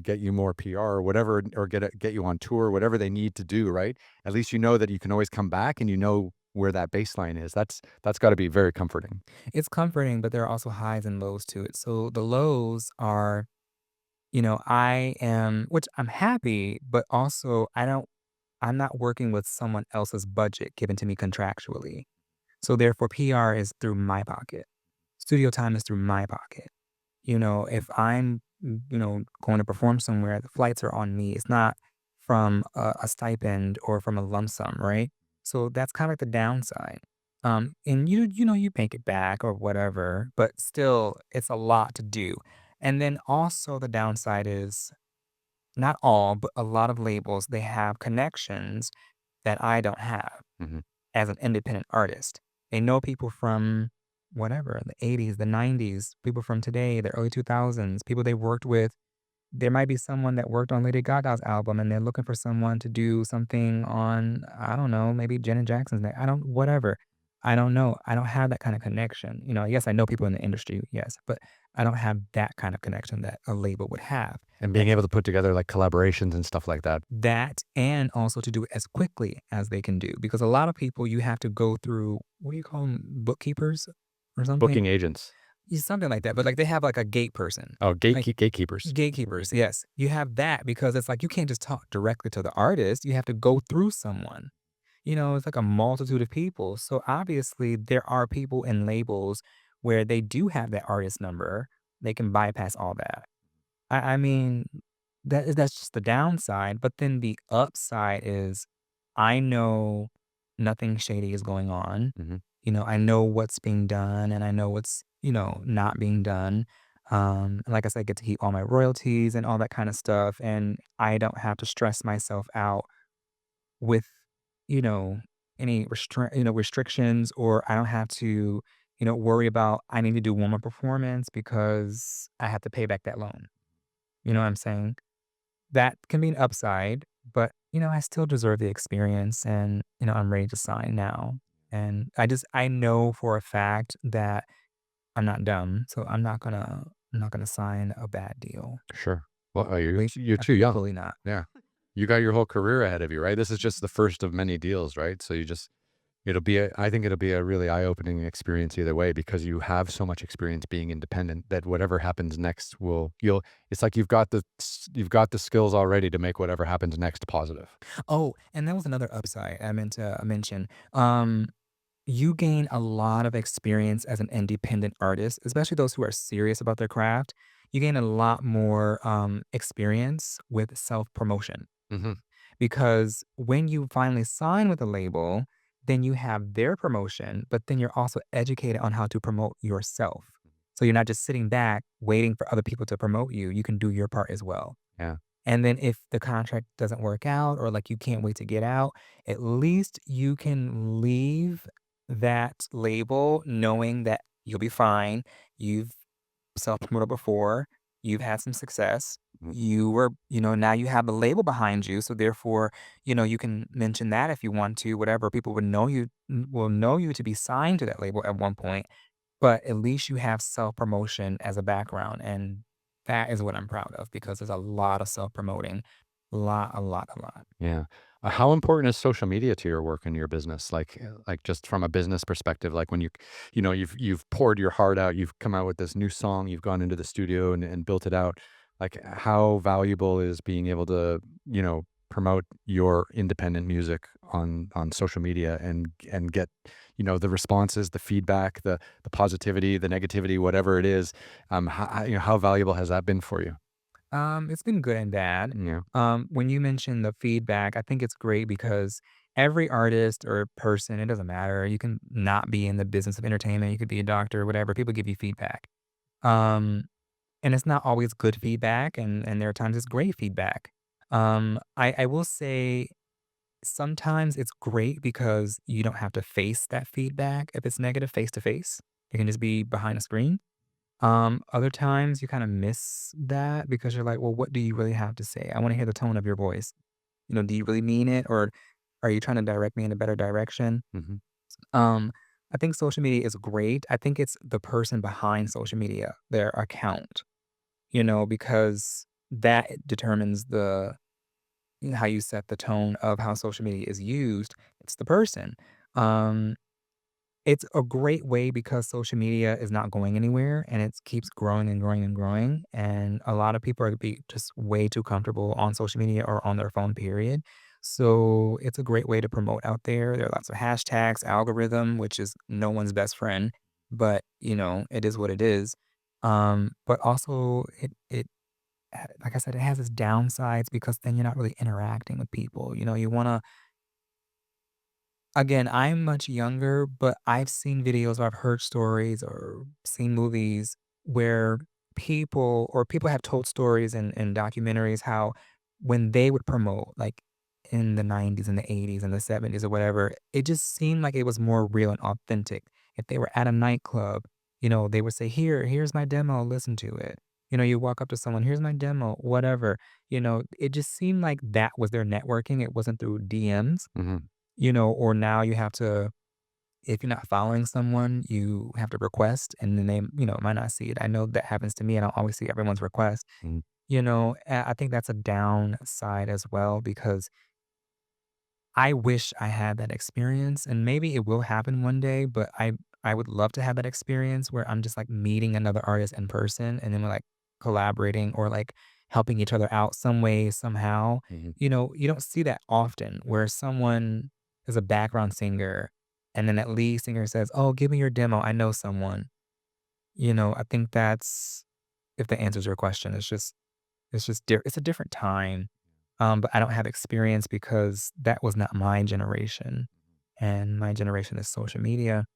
get you more PR or whatever or get you on tour, whatever they need to do, right? At least you know that you can always come back and you know where that baseline is. That's got to be very comforting. It's comforting, but there are also highs and lows to it. So the lows are, which I'm happy, but also I'm not working with someone else's budget given to me contractually. So therefore, PR is through my pocket. Studio time is through my pocket. If I'm, going to perform somewhere, the flights are on me. It's not from a stipend or from a lump sum, right? So that's kind of like the downside. And you make it back or whatever, but still, it's a lot to do. And then also the downside is not all, but a lot of labels, they have connections that I don't have Mhm. as an independent artist. They know people from whatever, the '80s, the '90s, people from today, the early 2000s, people they worked with. There might be someone that worked on Lady Gaga's album and they're looking for someone to do something on, I don't know, maybe Janet Jackson's neck. I don't, whatever. I don't know. I don't have that kind of connection. Yes, I know people in the industry, yes, but I don't have that kind of connection that a label would have. And And being able to put together like collaborations and stuff like that. that and also to do it as quickly as they can do because a lot of people you have to go through what do you call them? Bookkeepers or something? Booking agents. Yeah, something like that. But like they have like a gate person. Oh, Like gatekeepers. gatekeepers, yes. You have that because it's like you can't just talk directly to the artist. You have to go through someone. It's like a multitude of people. So obviously, there are people in labels where they do have that artist number. They can bypass all that. I mean, that's just the downside. But then the upside is I know nothing shady is going on. Mhm. I know what's being done and I know what's, not being done. And like I said, I get to keep all my royalties and all that kind of stuff. And I don't have to stress myself out with, you know, any restrictions, or I don't have to, worry about I need to do one more performance because I have to pay back that loan. You know what I'm saying? That can be an upside, but I still deserve the experience and, I'm ready to sign now. And I know for a fact that I'm not dumb, so I'm not gonna sign a bad deal. Sure. Well, Wait, you're too young. absolutely not. Yeah. You got your whole career ahead of you, right? This is just the first of many deals, right? So I think it'll be a really eye-opening experience either way because you have so much experience being independent that whatever happens next it's like you've got the skills already to make whatever happens next positive. Oh, and that was another upside I meant to mention. You gain a lot of experience as an independent artist, especially those who are serious about their craft. You gain a lot more experience with self promotion Mhm. because when you finally sign with a label, then you have their promotion, but then you're also educated on how to promote yourself. So you're not just sitting back waiting for other people to promote you. You can do your part as well. Yeah. And then if the contract doesn't work out or like you can't wait to get out, at least you can leave that label knowing that you'll be fine. You've self-promoted before, you've had some success. Mhm. Now you have the label behind you. So therefore, you can mention that if you want to, whatever. People will know you to be signed to that label at one point, but at least you have self-promotion as a background, and that is what I'm proud of because there's a lot of self-promoting. A lot, a lot. Yeah. How important is social media to your work and your business? Like just from a business perspective, like when you've poured your heart out, you've come out with this new song, you've gone into the studio and built it out. Like how valuable is being able to, promote your independent music on social media and get, the responses, the feedback, the positivity, the negativity, whatever it is. How valuable has that been for you? It's been good and bad. Yeah. When you mention the feedback, I think it's great because every artist or person, it doesn't matter. You can not be in the business of entertainment. You could be a doctor, whatever. People give you feedback. Um, and it's not always good feedback, and there are times it's great feedback. I will say sometimes it's great because you don't have to face that feedback if it's negative face to face. It can just be behind a screen. Other times you kind of miss that because you're like, well, what do you really have to say? I want to hear the tone of your voice. Do you really mean it, or are you trying to direct me in a better direction? Hmm. Um, I think social media is great. I think it's the person behind social media, their account, because that determines how you set the tone of how social media is used. It's the person. Um, it's a great way because social media is not going anywhere and it keeps growing and growing and growing. And a lot of people are just way too comfortable on social media or on their phone, period. So it's a great way to promote out there. There are lots of hashtags, algorithm, which is no one's best friend, but it is what it is. But also like I said, it has its downsides because then you're not really interacting with people. You want to Again, I'm much younger, but I've seen videos or I've heard stories or seen movies where people have told stories in documentaries how when they would promote, like in the 90s and the 80s and the 70s or whatever, it just seemed like it was more real and authentic. If they were at a nightclub, they would say, here's my demo, listen to it. You walk up to someone, here's my demo, whatever. It just seemed like that was their networking. It wasn't through DMs, Hmm. or now you have to if you're not following someone, you have to request and then they, might not see it. I know that happens to me. I don't always see everyone's request. Mm, I think that's a downside as well because I wish I had that experience and maybe it will happen one day, but I would love to have that experience where I'm just like meeting another artist in person and then we're like collaborating or like helping each other out some way, somehow. mhm, You don't see that often where someone is a background singer and then that lead singer says, "Oh, give me your demo. I know someone." I think that's if that answers your question. It's a different time, but I don't have experience because that was not my generation, and my generation is social media.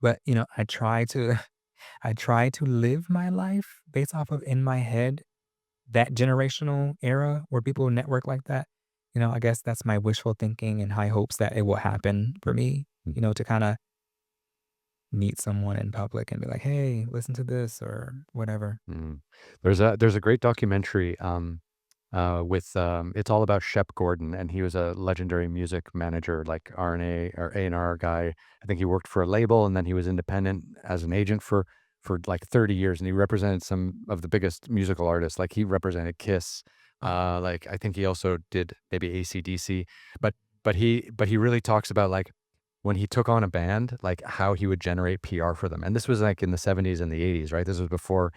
But, I try to I try to live my life based off of in my head, that generational era where people network like that. I guess that's my wishful thinking and high hopes that it will happen for me, mm, to kinda meet someone in public and be like, "Hey, listen to this," or whatever. mm. There's a great documentary, with, it's all about Shep Gordon, and he was a legendary music manager, like R&A or A&R guy. I think he worked for a label, and then he was independent as an agent for like 30 years, and he represented some of the biggest musical artists. Like, he represented Kiss, like, I think he also did maybe AC/DC, but he really talks about, like, when he took on a band, like, how he would generate PR for them, and this was, like, in the '70s and the '80s, right? This was before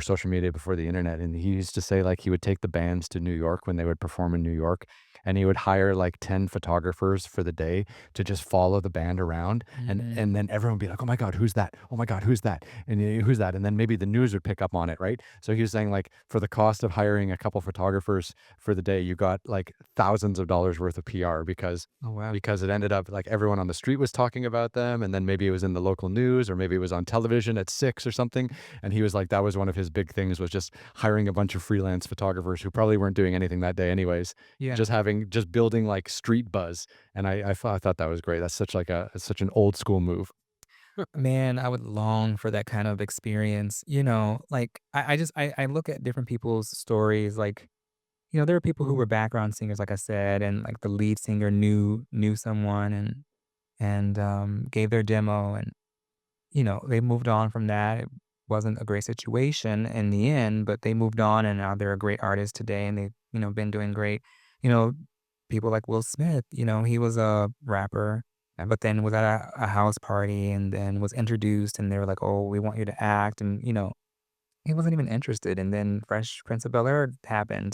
social media, before the internet, and he used to say, like, he would take the bands to New York when they would perform in New York, and he would hire, like, 10 photographers for the day to just follow the band around, and Mhm. and then everyone would be like, "Oh my god, who's that? Oh my god, who's that? And, who's that?" And then maybe the news would pick up on it, right? So he was saying, like, for the cost of hiring a couple photographers for the day, you got, like, thousands of dollars worth of PR Oh, wow. because it ended up like everyone on the street was talking about them, and then maybe it was in the local news, or maybe it was on television at 6 or something, and he was like, that was one of his big things, was just hiring a bunch of freelance photographers who probably weren't doing anything that day anyways, Yeah. just building, like, street buzz, and I thought that was great. That's such an old school move. Man, I would long for that kind of experience, like, I look at different people's stories, like, there are people who were background singers, like I said, and, like, the lead singer knew someone and gave their demo, and, they moved on from that. It wasn't a great situation in the end, but they moved on, and now they're a great artist today, and they've, been doing great. You know, People like Will Smith, he was a rapper, but then was at a house party and then was introduced, and they were like, "Oh, we want you to act," and, he wasn't even interested, and then Fresh Prince of Bel-Air happened,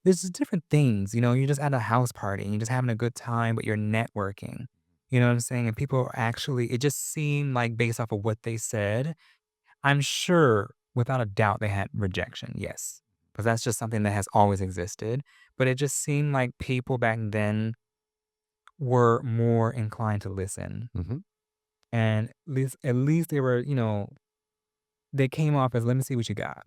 There's just different things, you're just at a house party, and you're just having a good time, but you're networking, you know what I'm saying? And people are actually it just seemed like based off of what they said, I'm sure without a doubt they had rejection, yes, because that's just something that has always existed, but it just seemed like people back then were more inclined to listen, Mhm. and at least they were, they came off as, "Let me see what you got."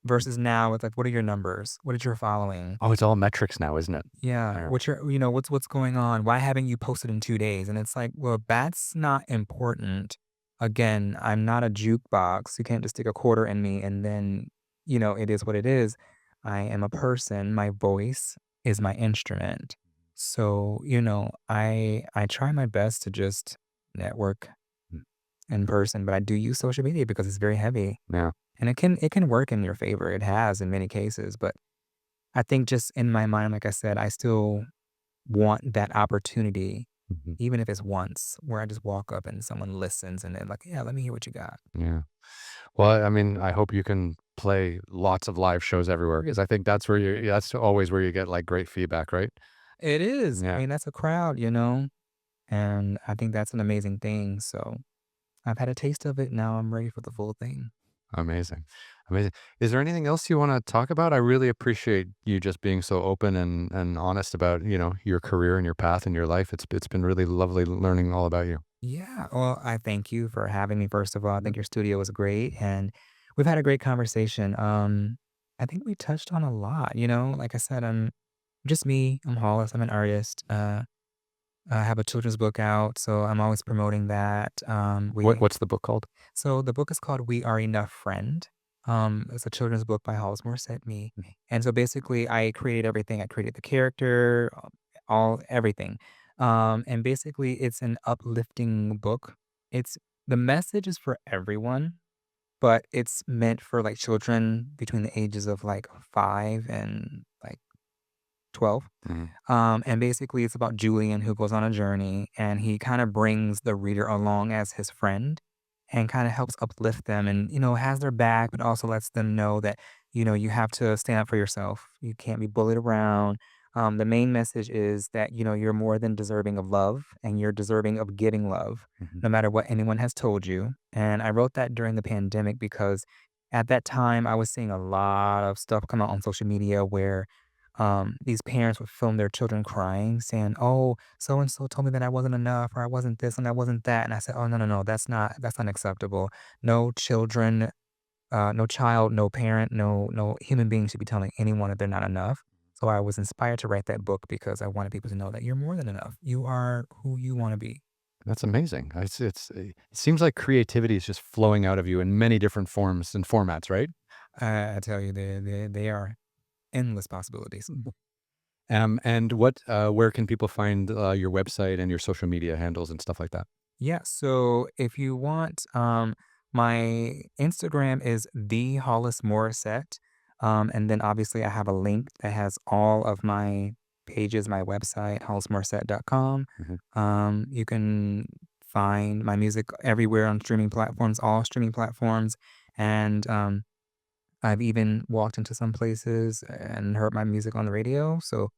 Versus now, it's like, "What are your numbers? What is your following? Oh, it's all metrics now, isn't it? Yeah, Yeah. what's going on? Why haven't you posted in 2 days?" And it's like, "Well, that's not important." Again, I'm not a jukebox. You can't just stick a quarter in me and then, it is what it is. I am a person. My voice is my instrument. So, I try my best to just network Mm. in person, but I do use social media because it's very heavy. Yeah. And it can work in your favor. It has in many cases, but I think just in my mind, like I said, I still want that opportunity, Mhm. even if it's once, where I just walk up and someone listens and they're like, "Yeah, let me hear what you got." Yeah. Well, I mean, I hope you can play lots of live shows everywhere, because I think that's always where you get, like, great feedback, right? It is. I Yeah. mean, that's a crowd, and I think that's an amazing thing. So I've had a taste of it. Now I'm ready for the full thing. Amazing. Amazing. Is there anything else you wanna talk about? I really appreciate you just being so open and honest about, your career and your path in your life. It's been really lovely learning all about you. Yeah. Well, I thank you for having me, first of all. I Mhm. think your studio was great and we've had a great conversation. I think we touched on a lot, like I said, I'm just me. I'm Hollis. I'm an artist. I have a children's book out, so I'm always promoting that. What's the book called? So the book is called We Are Enough Friend. It's a children's book by Hollis Morrissette, me. Mhm. And so basically I created everything. I created the character, everything. And basically, it's an uplifting book. It's the message is for everyone, but it's meant for like children between the ages of like 5 and 12. Mhm. And basically, it's about Julian who goes on a journey and he kind of brings the reader along as his friend and kind of helps uplift them and, has their back, but also lets them know that, you have to stand up for yourself. You can't be bullied around. The main message is that, you're more than deserving of love and you're deserving of getting love, Mhm. no matter what anyone has told you. And I wrote that during the pandemic because at that time I was seeing a lot of stuff come out on social media where these parents would film their children crying, saying, "Oh, so and so told me that I wasn't enough, or I wasn't this, and I wasn't that." And I said, "Oh, no, no, no, that's unacceptable. No children, no child, no parent, no human being should be telling anyone that they're not enough." So I was inspired to write that book because I wanted people to know that you're more than enough. You are who you want to be. That's amazing. It seems like creativity is just flowing out of you in many different forms and formats, right? I tell you, they are endless possibilities. And where can people find your website and your social media handles and stuff like that? Yeah, so if you want, my Instagram is the Hollis Morrissette. And then obviously I have a link that has all of my pages, my website, hollismorissette.com. Mhm. You can find my music everywhere on streaming platforms, all streaming platforms. And I've even walked into some places and heard my music on the radio. So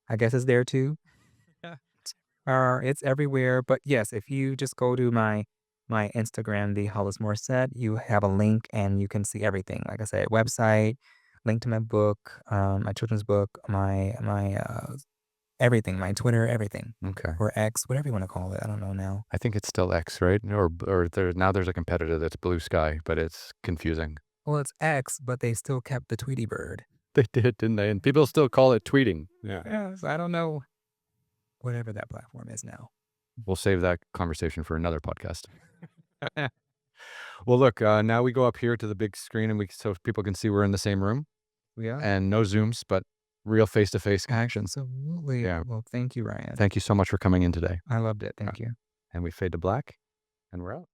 I guess it's there too. It's everywhere, but yes, if you just go to my Instagram, the Hollis Morissette, you have a link and you can see everything. Like I said, website, link to my book, my children's book, my everything, my Twitter, everything, Okay. or X, whatever you want to call it. I don't know now. I think it's still X, right? Or there's a competitor that's Blue Sky, but it's confusing. Well, it's X, but they still kept the Tweety Bird. They did, didn't they? And people still call it tweeting. Yeah. Yeah, so I don't know whatever that platform is now. We'll save that conversation for another podcast. Well, look, now we go up here to the big screen and so people can see we're in the same room Yeah, and no Zooms, but real face-to-face action. absolutely. Yeah. Well, thank you, Ryan. Thank you so much for coming in today. I loved it. Uh, Thank you. And we fade to black and we're out.